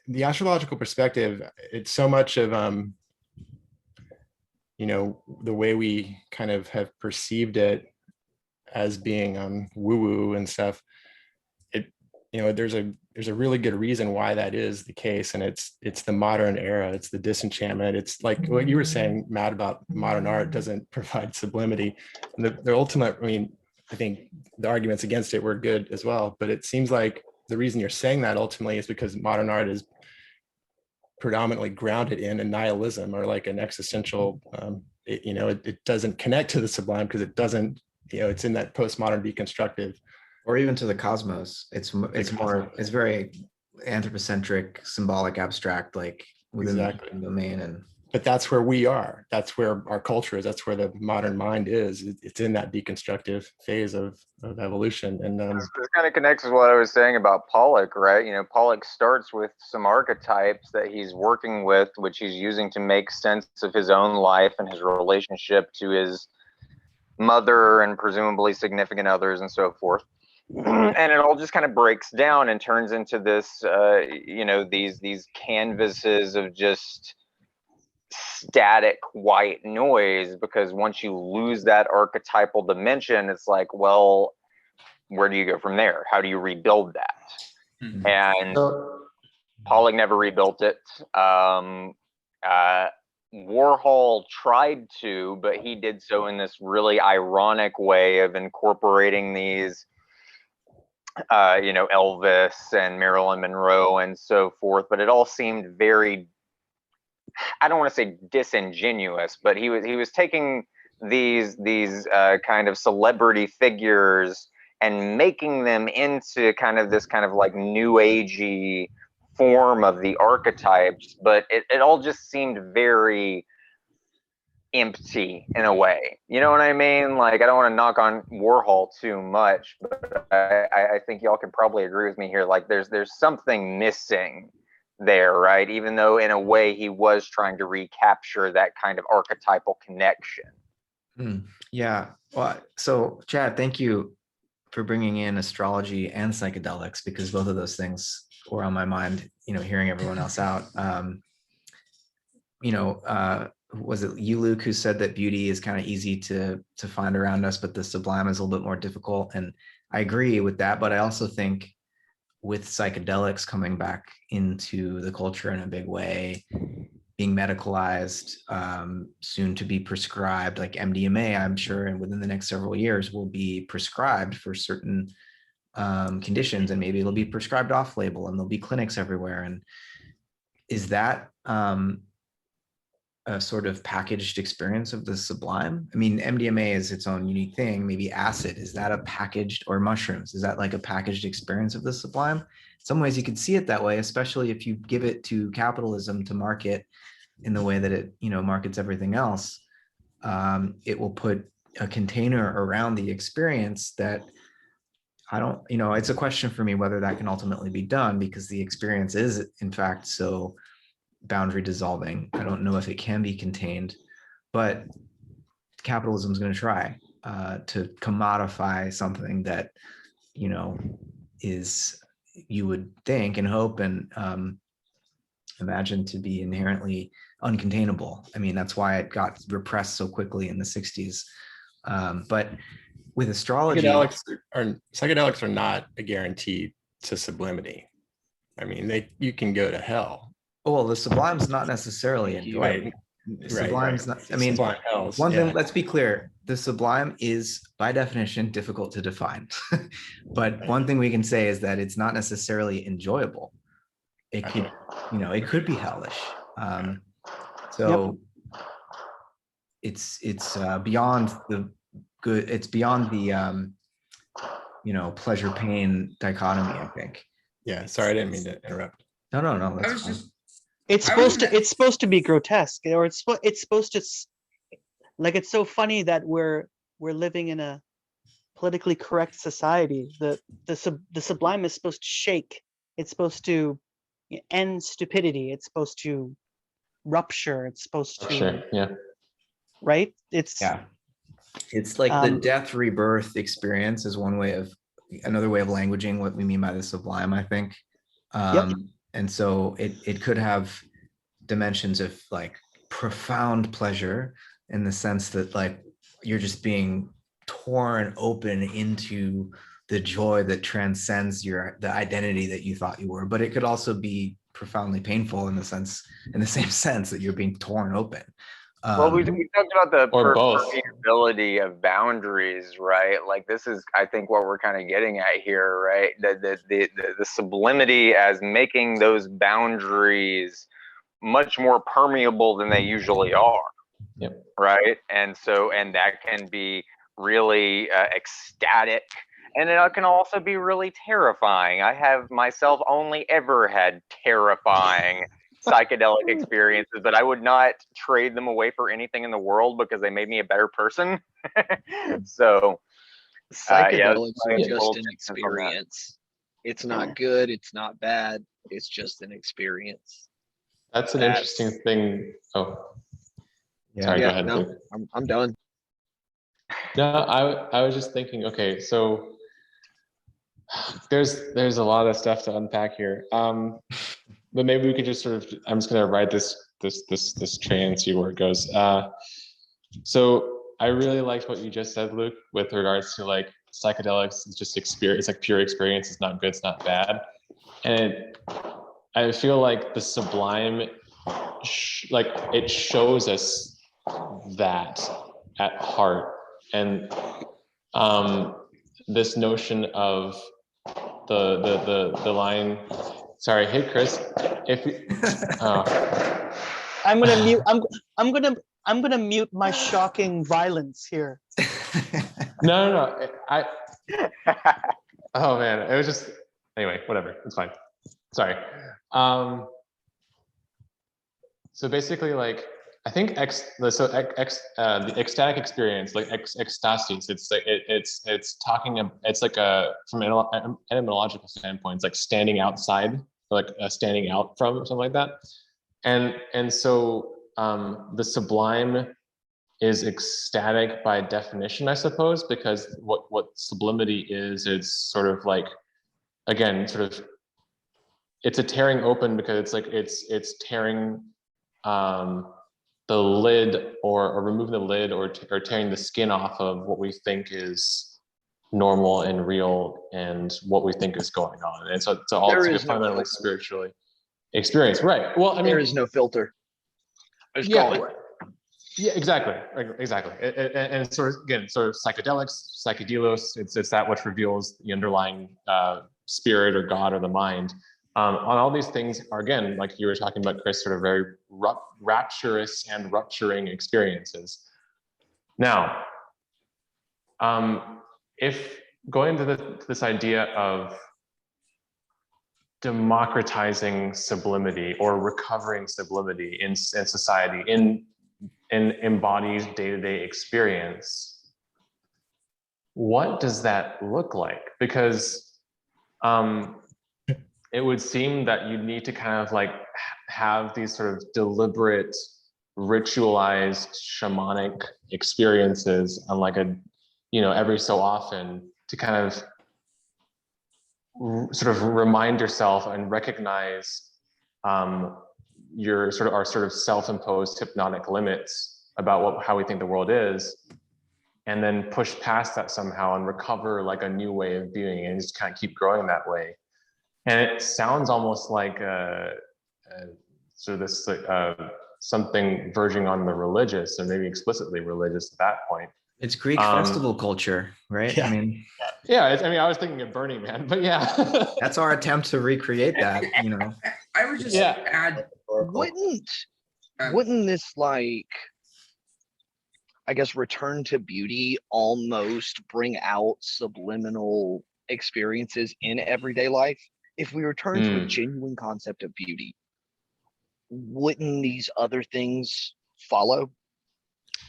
the astrological perspective, it's so much of the way we kind of have perceived it as being woo-woo and stuff. There's a really good reason why that is the case, and it's the modern era, it's the disenchantment. It's like what you were saying, Matt, about modern art doesn't provide sublimity. And the ultimate, I think the arguments against it were good as well, but it seems like the reason you're saying that ultimately is because modern art is predominantly grounded in a nihilism or like an existential, it doesn't connect to the sublime because it doesn't, it's in that postmodern deconstructive. Or even to the cosmos. It's very anthropocentric, symbolic, abstract, like within Exactly. the domain. And but that's where we are. That's where our culture is. That's where the modern mind is. It's in that deconstructive phase of evolution. And this kind of connects with what I was saying about Pollock, right? Pollock starts with some archetypes that he's working with, which he's using to make sense of his own life and his relationship to his mother and presumably significant others and so forth. And it all just kind of breaks down and turns into this, these canvases of just static white noise, because once you lose that archetypal dimension, it's like, well, where do you go from there? How do you rebuild that? Mhm. And Pollock never rebuilt it. Warhol tried to, but he did so in this really ironic way of incorporating these Elvis and Marilyn Monroe and so forth, but it all seemed very, I don't want to say disingenuous, but he was taking these kind of celebrity figures and making them into kind of this kind of like new agey form of the archetypes, but it all just seemed very empty in a way. You know what I mean? Like, I don't want to knock on Warhol too much, but I think y'all can probably agree with me here. Like, there's something missing there, right? Even though in a way he was trying to recapture that kind of archetypal connection. Yeah. Well, so Chad, thank you for bringing in astrology and psychedelics, because both of those things were on my mind, hearing everyone else out. Was it you, Luke, who said that beauty is kind of easy to find around us, but the sublime is a little bit more difficult? And I agree with that, but I also think with psychedelics coming back into the culture in a big way, being medicalized, soon to be prescribed, like MDMA, I'm sure, and within the next several years will be prescribed for certain conditions, and maybe it'll be prescribed off label, and there'll be clinics everywhere. And is that a sort of packaged experience of the sublime? I mean, MDMA is its own unique thing. Maybe acid, is that a packaged, or mushrooms, is that like a packaged experience of the sublime? In some ways you could see it that way, especially if you give it to capitalism to market in the way that it, markets everything else. It will put a container around the experience that it's a question for me whether that can ultimately be done, because the experience is in fact so boundary dissolving. I don't know if it can be contained, but capitalism is going to try to commodify something that, is, you would think and hope and imagine to be inherently uncontainable. I mean, that's why it got repressed so quickly in the 60s. But with astrology, psychedelics are not a guarantee to sublimity. I mean, you can go to hell. well, the sublime's not necessarily enjoyable. Right. Sublime's not, I mean, Sublime hells, one yeah. thing, let's be clear, the sublime is by definition difficult to define. But one thing we can say is that it's not necessarily enjoyable. It could, it could be hellish. So it's beyond the good, it's beyond the pleasure pain dichotomy, I think. Yeah, sorry, I didn't mean to interrupt. No, I that's was fine. just It's I was supposed to gonna- it's supposed to be grotesque, or it's supposed to like, it's so funny that we're living in a politically correct society. The sublime is supposed to shake. It's supposed to end stupidity. It's supposed to rupture. It's supposed to, Sure. Yeah. right? It's Yeah. It's like the Um, death rebirth experience is another way of languaging what we mean by the sublime, I think. And so it could have dimensions of like profound pleasure in the sense that like you're just being torn open into the joy that transcends the identity that you thought you were. But it could also be profoundly painful in the same sense that you're being torn open. Well, we talked about the Or both. permeability of boundaries, right? Like this is, I think, what we're kind of getting at here, right? The sublimity as making those boundaries much more permeable than they usually are. Yep. Right, and that can be really ecstatic, and it can also be really terrifying. I have myself only ever had terrifying psychedelic experiences, but I would not trade them away for anything in the world because they made me a better person. So Psychedelics my are just full an sense on that. experience. It's not good. It's not bad. It's just an experience. That's an interesting thing. Oh, Yeah. sorry. Go Yeah, ahead. no, Luke. I'm done. No, I was just thinking. Okay, so there's a lot of stuff to unpack here. But maybe we could just sort of. I'm just gonna ride this train and see where it goes. So I really liked what you just said, Luke, with regards to like psychedelics. It's just experience. It's like pure experience. It's not good. It's not bad. And I feel like the sublime, like it shows us that at heart, and this notion of the line. Sorry, hey Chris, if I'm gonna mute. I'm gonna mute my shocking violence here. no, oh man, it was just anyway, whatever, it's fine. Sorry. So basically, like I think the ecstatic experience, like ecstasis, it's like it's talking. It's like from an etymological standpoint, it's like standing outside, like standing out from, or something like that. And so the sublime is ecstatic by definition, I suppose, because what sublimity is, it's sort of like, again, sort of, it's a tearing open because it's like it's tearing the lid or removing the lid or tearing the skin off of what we think is normal and real and what we think is going on. And so all There it's like a is no fundamentally filter. spiritually experience, right? Well, I mean, There is no filter. Just yeah, call it. yeah, exactly. And sort of, again, sort of psychedelics, psychedelos, it's that which reveals the underlying spirit or God or the mind. On all these things are, again, like you were talking about, Chris, sort of very rapturous and rupturing experiences. Now, if going to this idea of democratizing sublimity or recovering sublimity in society, in embodied day-to-day experience, what does that look like? Because it would seem that you need to kind of like have these sort of deliberate, ritualized shamanic experiences on like a, every so often to kind of sort of remind yourself and recognize our sort of self-imposed hypnotic limits about how we think the world is, and then push past that somehow and recover like a new way of being and just kind of keep growing that way. And it sounds almost like sort of this something verging on the religious, and maybe explicitly religious at that point. It's Greek Um, festival culture, right? Yeah. I mean, Yeah, I mean, I was thinking of Burning Man, but yeah. that's our attempt to recreate that, you know. I would just Yeah. add, Wouldn't um, wouldn't this, like, I guess, return to beauty almost bring out subliminal experiences in everyday life? If we return to a Mm. genuine concept of beauty, wouldn't these other things follow?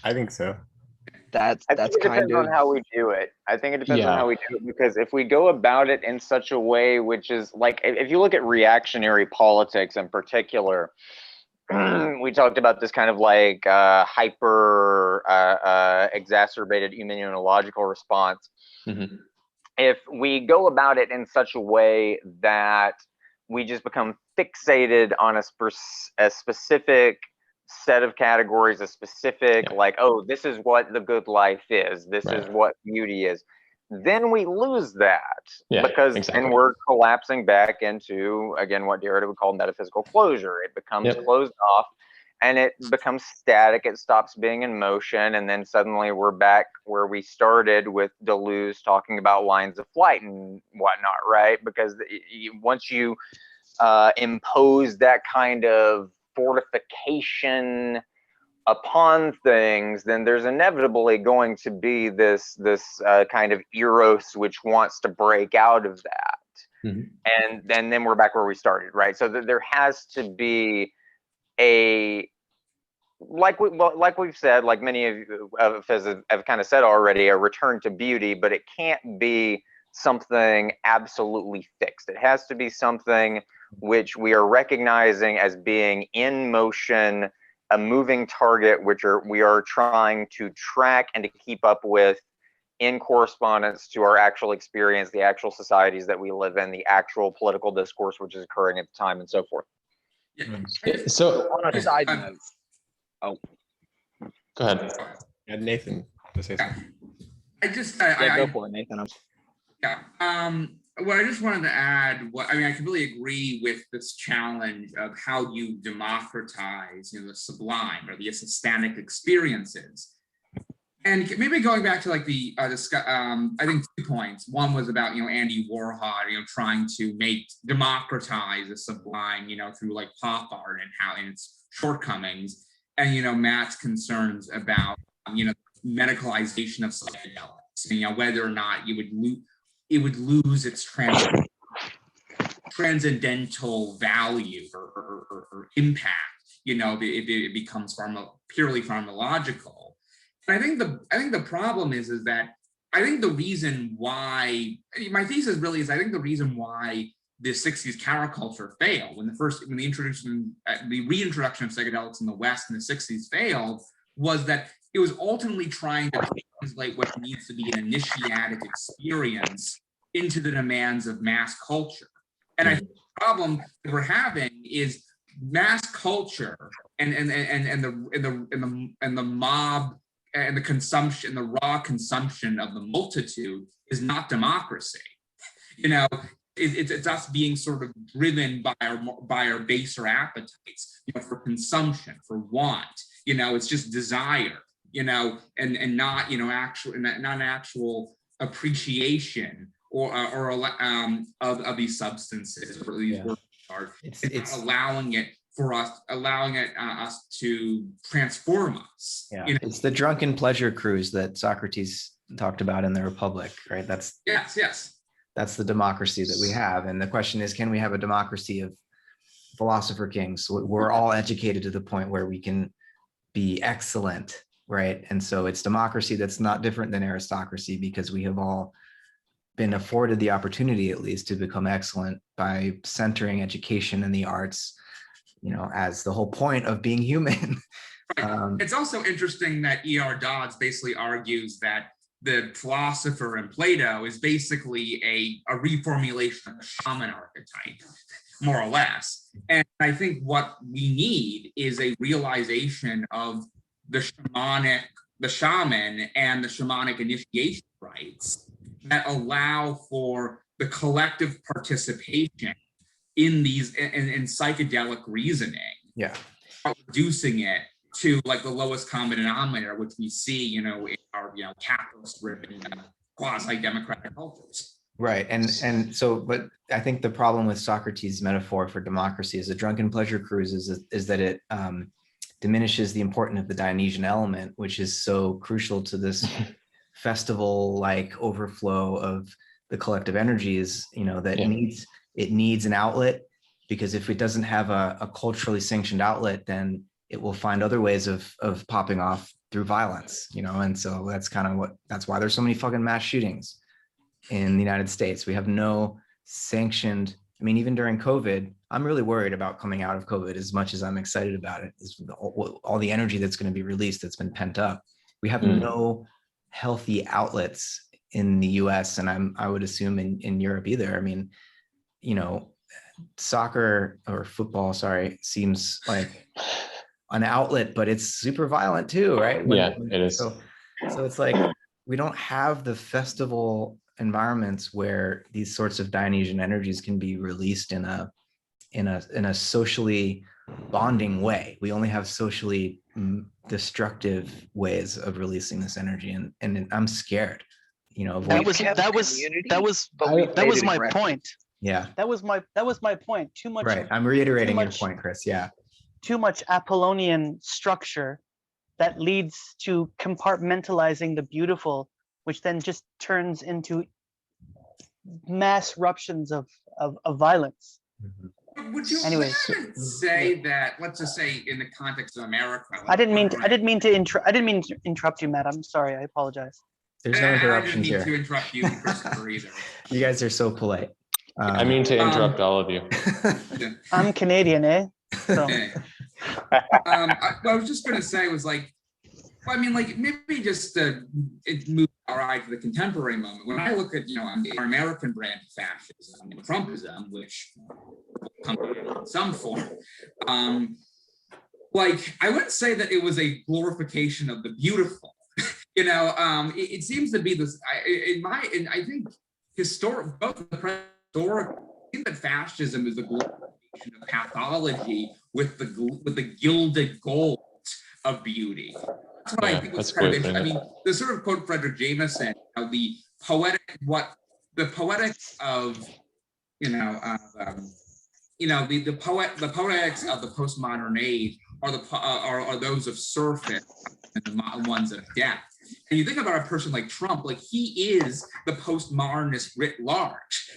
I think so. That's I think it kind depends on of how we do it. I think it depends on Yeah. how we do it, because if we go about it in such a way which is like, if you look at reactionary politics in particular, we talked about this kind of like hyper exacerbated immunological response. Mhm. If we go about it in such a way that we just become fixated on a specific set of categories, a specific, Yeah. like, oh, this is what the good life is, this Right. is what beauty is, then we lose that. Yeah, Because exactly. then we're collapsing back into, again, what Derrida would call metaphysical closure. It becomes Yep. closed off, and it becomes static. It stops being in motion, and then suddenly we're back where we started with Deleuze talking about lines of flight and whatnot, right? Because once you impose that kind of fortification upon things, then there's inevitably going to be this kind of eros which wants to break out of that. Mhm. And then we're back where we started, right? So there has to be a, like we've said, like many of us have kind of said already, a return to beauty, but it can't be something absolutely fixed. It has to be something which we are recognizing as being in motion, a moving target, which we are trying to track and to keep up with in correspondence to our actual experience, the actual societies that we live in, the actual political discourse which is occurring at the time, and so forth. yeah, So on a side um, note. Oh, go ahead. And Nathan to say yeah. something. I just, yeah, go for it, Nathan. yeah. Well, I just wanted to add I completely agree with this challenge of how you democratize, the sublime or the ecstatic experiences. And maybe going back to like the I think 2 points. One was about Andy Warhol, trying to democratize the sublime, through like pop art and its shortcomings, and Matt's concerns about medicalization of psychedelics, whether or not it would lose its transcendental value or impact, if it becomes purely pharmacological. And I think the problem is that I think the reason why my thesis really is I think the reason why the 60s counterculture failed when the reintroduction of psychedelics in the West in the 60s failed was that it was ultimately trying to translate what needs to be an initiatic experience into the demands of mass culture. And I think the problem that we're having is mass culture and the mob and the consumption, the raw consumption of the multitude is not democracy. It's us being sort of driven by our baser appetites, for consumption, for want. It's just desire, and not actual appreciation of these substances or these works of art. It's allowing us to transform us. Yeah, it's the drunken pleasure cruise that Socrates talked about in the Republic, right? Yes. That's the democracy that we have. And the question is, can we have a democracy of philosopher kings? We're all educated to the point where we can be excellent, right? And so it's democracy that's not different than aristocracy, because we have all been afforded the opportunity, at least, to become excellent by centering education in the arts, as the whole point of being human. Right. It's also interesting that E.R. Dodds basically argues that the philosopher in Plato is basically a reformulation of the shaman archetype, more or less. And I think what we need is a realization of the shaman and the shamanic initiation rites that allow for the collective participation in these in psychedelic reasoning. Yeah. reducing it to like the lowest common denominator, which we see, in our, capitalist-driven quasi-democratic cultures. Right. And so, but I think the problem with Socrates' metaphor for democracy as a drunken pleasure cruise is that it diminishes the importance of the Dionysian element, which is so crucial to this festival-like overflow of the collective energies, that it needs an outlet, because if it doesn't have a culturally sanctioned outlet, then it will find other ways of popping off through violence, and so that's why there's so many fucking mass shootings in the United States. We have no sanctioned, even during COVID, I'm really worried about coming out of COVID as much as I'm excited about it, is all the energy that's going to be released that's been pent up. We have no healthy outlets in the US, and I would assume in Europe either. Soccer or football, seems like an outlet, but it's super violent too, right? It is. So it's like we don't have the festival environments where these sorts of Dionysian energies can be released in a socially bonding way. We only have socially destructive ways of releasing this energy, and I'm scared. That was my point. Yeah, that was my point. Too much. Right. I'm reiterating your point, Chris. Yeah. Too much Apollonian structure that leads to compartmentalizing the beautiful, which then just turns into mass eruptions of violence. Would you say that? Let's just say, in the context of America. I didn't mean to interrupt you, Matt. I'm sorry. I apologize. There's no interruptions here. I didn't mean to interrupt you, Christopher, either. You guys are so polite. I mean to interrupt all of you. I'm Canadian, eh? So. I was just going to say was maybe just it moved our eye to the contemporary moment. When I look at our American brand of fascism and Trumpism, which comes in some form, I wouldn't say that it was a glorification of the beautiful. It seems to be this. I think I think that fascism is a glorification of pathology with the gilded gold of beauty. That's what I think was kind of interesting. The sort of quote Frederick Jameson, the poetics of the poetics of the postmodern age are those of surface and the ones of depth. And you think about a person like Trump, he is the postmodernist writ large.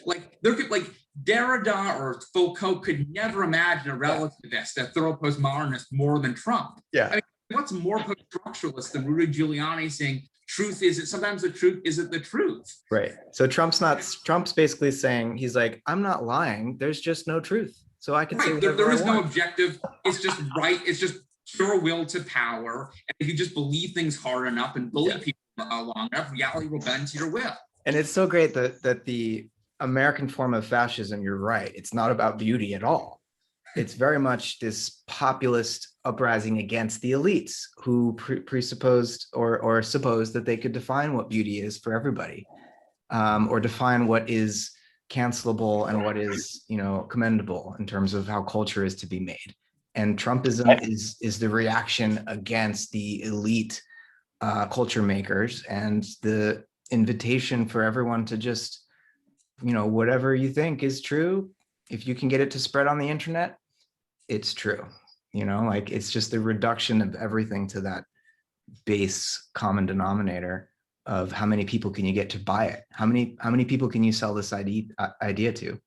Derrida or Foucault could never imagine a relativist, a thorough postmodernist, more than Trump. Yeah. What's more post-structuralist than Rudy Giuliani saying truth is sometimes the truth isn't the truth? Right. So Trump's basically saying, he's like, I'm not lying. There's just no truth. So I can say whatever there is I want. no objective. It's just right. It's just pure will to power. And if you just believe things hard enough and bully people long enough, reality will bend to your will. And it's so great that the American form of fascism, you're right, it's not about beauty at all. It's very much this populist uprising against the elites who presupposed or supposed that they could define what beauty is for everybody, or define what is cancelable and what is commendable in terms of how culture is to be made. And Trumpism is the reaction against the elite culture makers and the invitation for everyone to just, whatever you think is true, if you can get it to spread on the internet, it's true. It's just the reduction of everything to that base common denominator of how many people can you get to buy it? How many people can you sell this idea to?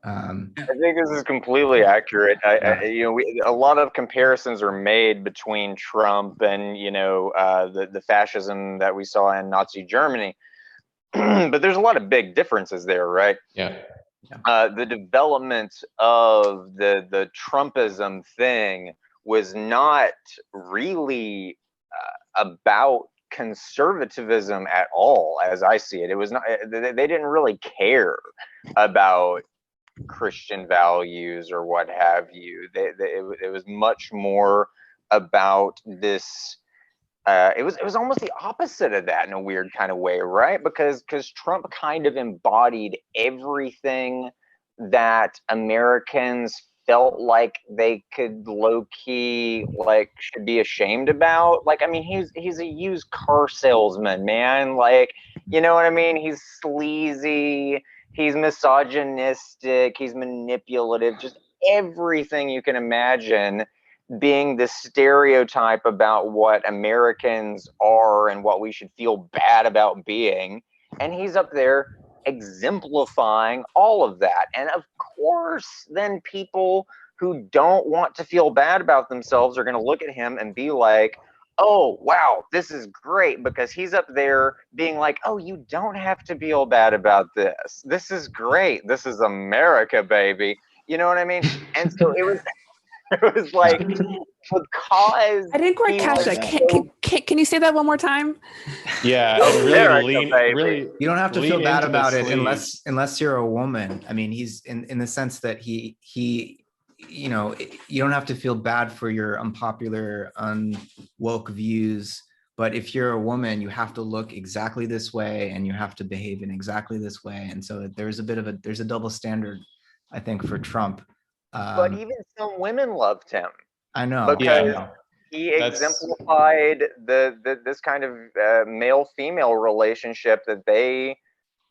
I think this is completely accurate. A lot of comparisons are made between Trump and the fascism that we saw in Nazi Germany, but there's a lot of big differences there, right? Yeah. The development of the Trumpism thing was not really about conservatism at all, as I see it. It was not. They didn't really care about Christian values or what have you. It was much more about this. It was almost the opposite of that in a weird kind of way, right? Because Trump kind of embodied everything that Americans felt like they could low key like should be ashamed about. Like, I mean, he's a used car salesman, man. Like, you know what I mean? He's sleazy, he's misogynistic, he's manipulative, just everything you can imagine being the stereotype about what Americans are and what we should feel bad about being. And he's up there exemplifying all of that. And of course, then people who don't want to feel bad about themselves are going to look at him and be like, oh, wow, this is great, because he's up there being like, oh, you don't have to feel bad about this. This is great. This is America, baby. You know what I mean? And so it was it was like, because I didn't quite he catch was that. Can you say that one more time? Yeah, Oh, and really America, lean, baby. really. You don't have to feel lean bad into the about it sleaze. unless you're a woman. I mean, he's in the sense that he you know, you don't have to feel bad for your unpopular, unwoke views. But if you're a woman, you have to look exactly this way and you have to behave in exactly this way. And so there's a double standard, I think, for Trump. But even some women loved him I know. because I know. he That's- exemplified this kind of male-female relationship that they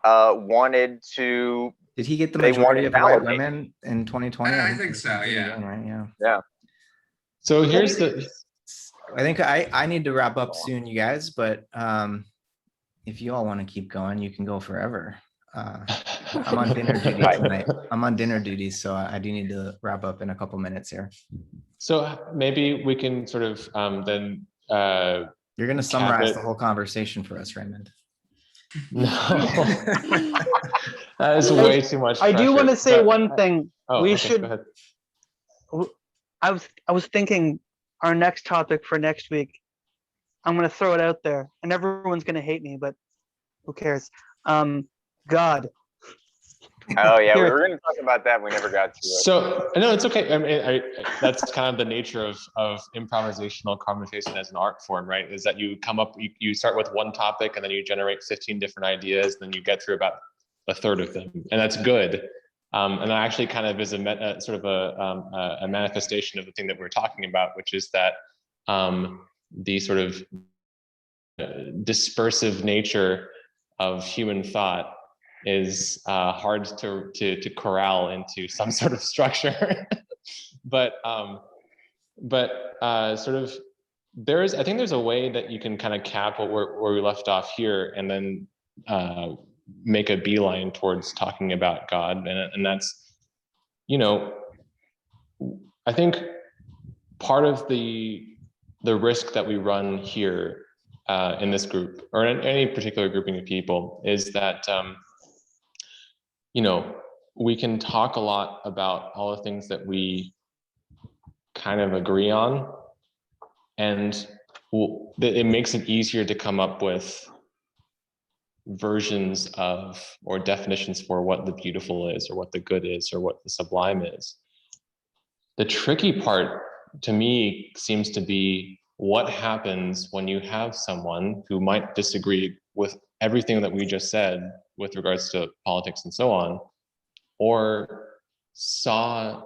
wanted to. Did he get the They majority wanted of white validate. women in 2020? I think so, he yeah. won, right? Yeah. Yeah. So here's the. I think I need to wrap up soon, you guys, but if you all want to keep going, you can go forever. I'm on dinner duty tonight. I'm on dinner duty, so I do need to wrap up in a couple minutes here. So maybe we can sort of then. You're going to summarize it. the whole conversation for us, Raymond. No, that is way too much. I do want to pressure, say but- one thing. Oh, We okay, should- go ahead. I was thinking our next topic for next week. I'm gonna throw it out there, and everyone's gonna hate me, but who cares? God. Oh yeah, we Here- were going to talk about that. We never got to it. So no, it's okay. I mean, that's kind of the nature of improvisational conversation as an art form, right? Is that you come up, you start with one topic, and then you generate 15 different ideas, and then you get through about a third of them, and that's good. And that actually kind of is a sort of a manifestation of the thing that we're talking about, which is that the sort of dispersive nature of human thought is hard to corral into some sort of structure. but sort of I think there's a way that you can kind of cap where we left off here, and then make a beeline towards talking about God. And that's, you know, I think part of the risk that we run here in this group, or in any particular grouping of people, is that you know, we can talk a lot about all the things that we kind of agree on, and it makes it easier to come up with versions of or definitions for what the beautiful is, or what the good is, or what the sublime is. The tricky part to me seems to be what happens when you have someone who might disagree with everything that we just said with regards to politics and so on, or saw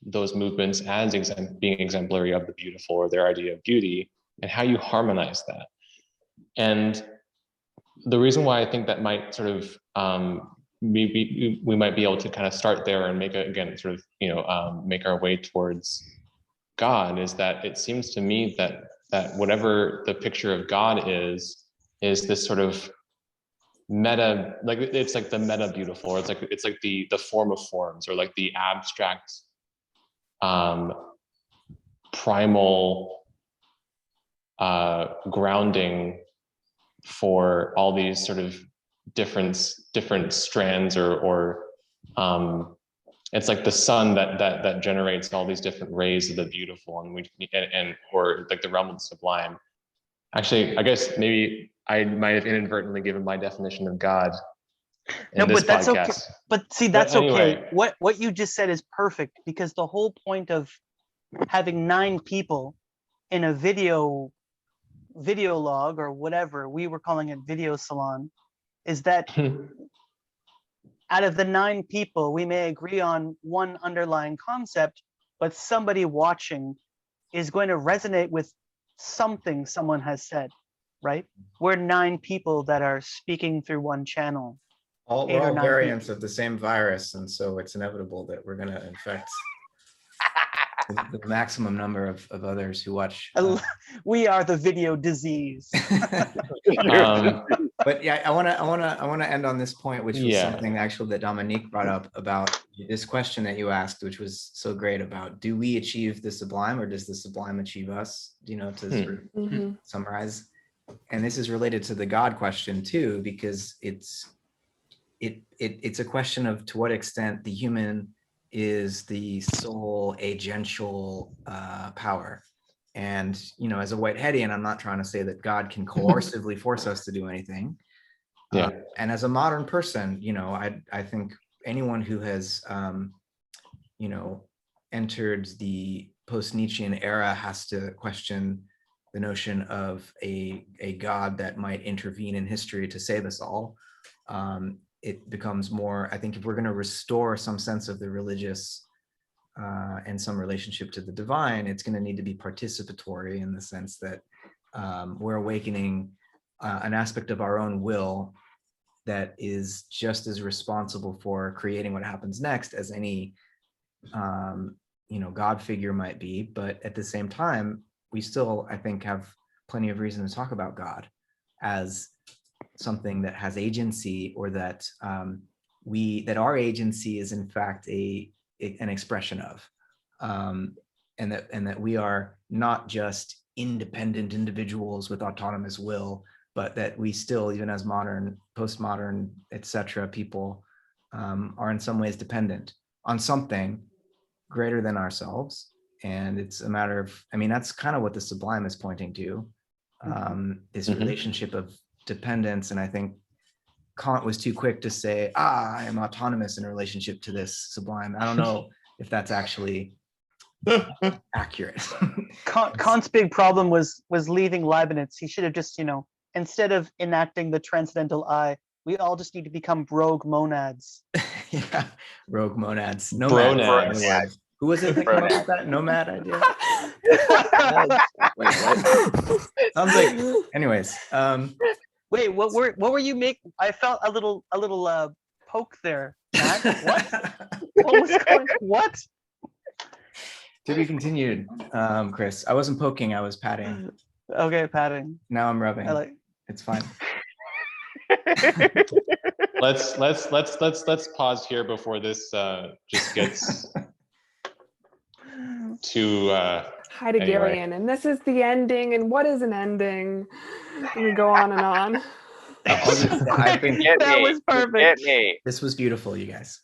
those movements as being exemplary of the beautiful, or their idea of beauty, and how you harmonize that. And the reason why I think that might sort of maybe we might be able to kind of start there and make it, again, sort of, you know, make our way towards God, is that it seems to me that whatever the picture of God is this sort of meta, like it's like the meta beautiful, or it's like the form of forms, or like the abstract primal grounding for all these sort of different strands, or it's like the sun that generates all these different rays of the beautiful, and or like the realm of the sublime. Actually, I guess maybe I might have inadvertently given my definition of God in this but that's podcast. okay. But see, that's anyway. okay. What you just said is perfect, because the whole point of having 9 people in a video log, or whatever we were calling it, video salon, is that out of the 9 people, we may agree on one underlying concept, but somebody watching is going to resonate with something someone has said, right? We're 9 people that are speaking through one channel. We're 8 or all 9 variants of the same virus, and so it's inevitable that we're going to infect the maximum number of others who watch. We are the video disease. But yeah, I want to end on this point, which was Yeah. something actually that Dominique brought up about this question that you asked, which was so great about, do we achieve the sublime or does the sublime achieve us? You know, to sort of Mhm. summarize. And this is related to the God question too, because it's a question of to what extent the human is the sole agential power. And, you know, as a Whiteheadian, I'm not trying to say that God can coercively force us to do anything. Yeah. And as a modern person, you know, I think anyone who has, you know, entered the post-Nietzschean era has to question the notion of a God that might intervene in history to save us all. It becomes more, I think if we're going to restore some sense of the religious and some relationship to the divine, it's going to need to be participatory in the sense that we're awakening an aspect of our own will that is just as responsible for creating what happens next as any you know, God figure might be. But at the same time, we still, I think, have plenty of reason to talk about God as something that has agency, or that that our agency is in fact an expression of, and that we are not just independent individuals with autonomous will, but that we still, even as modern, postmodern, etc., people are in some ways dependent on something greater than ourselves. And it's a matter of, I mean, that's kind of what the Sublime is pointing to, this relationship of dependence. And I think Kant was too quick to say, I am autonomous in relationship to this Sublime. I don't know if that's actually accurate. Kant's big problem was leaving Leibniz. He should have just, you know, instead of enacting the transcendental I, we all just need to become rogue monads. Yeah, rogue monads. Bronads. Nomads. Who was it that came up with that nomad idea? Wait, what? Sounds like, anyways. Wait, what were you making? I felt a little poke there, Matt. What was going? What? To be continued, Chris. I wasn't poking, I was patting. Okay, patting. Now I'm rubbing. I like. It's fine. Let's pause here before this just gets too Heideggerian, and this is the ending, and what is an ending? And we go on and on. I think That was perfect. Get me. this was beautiful, you guys.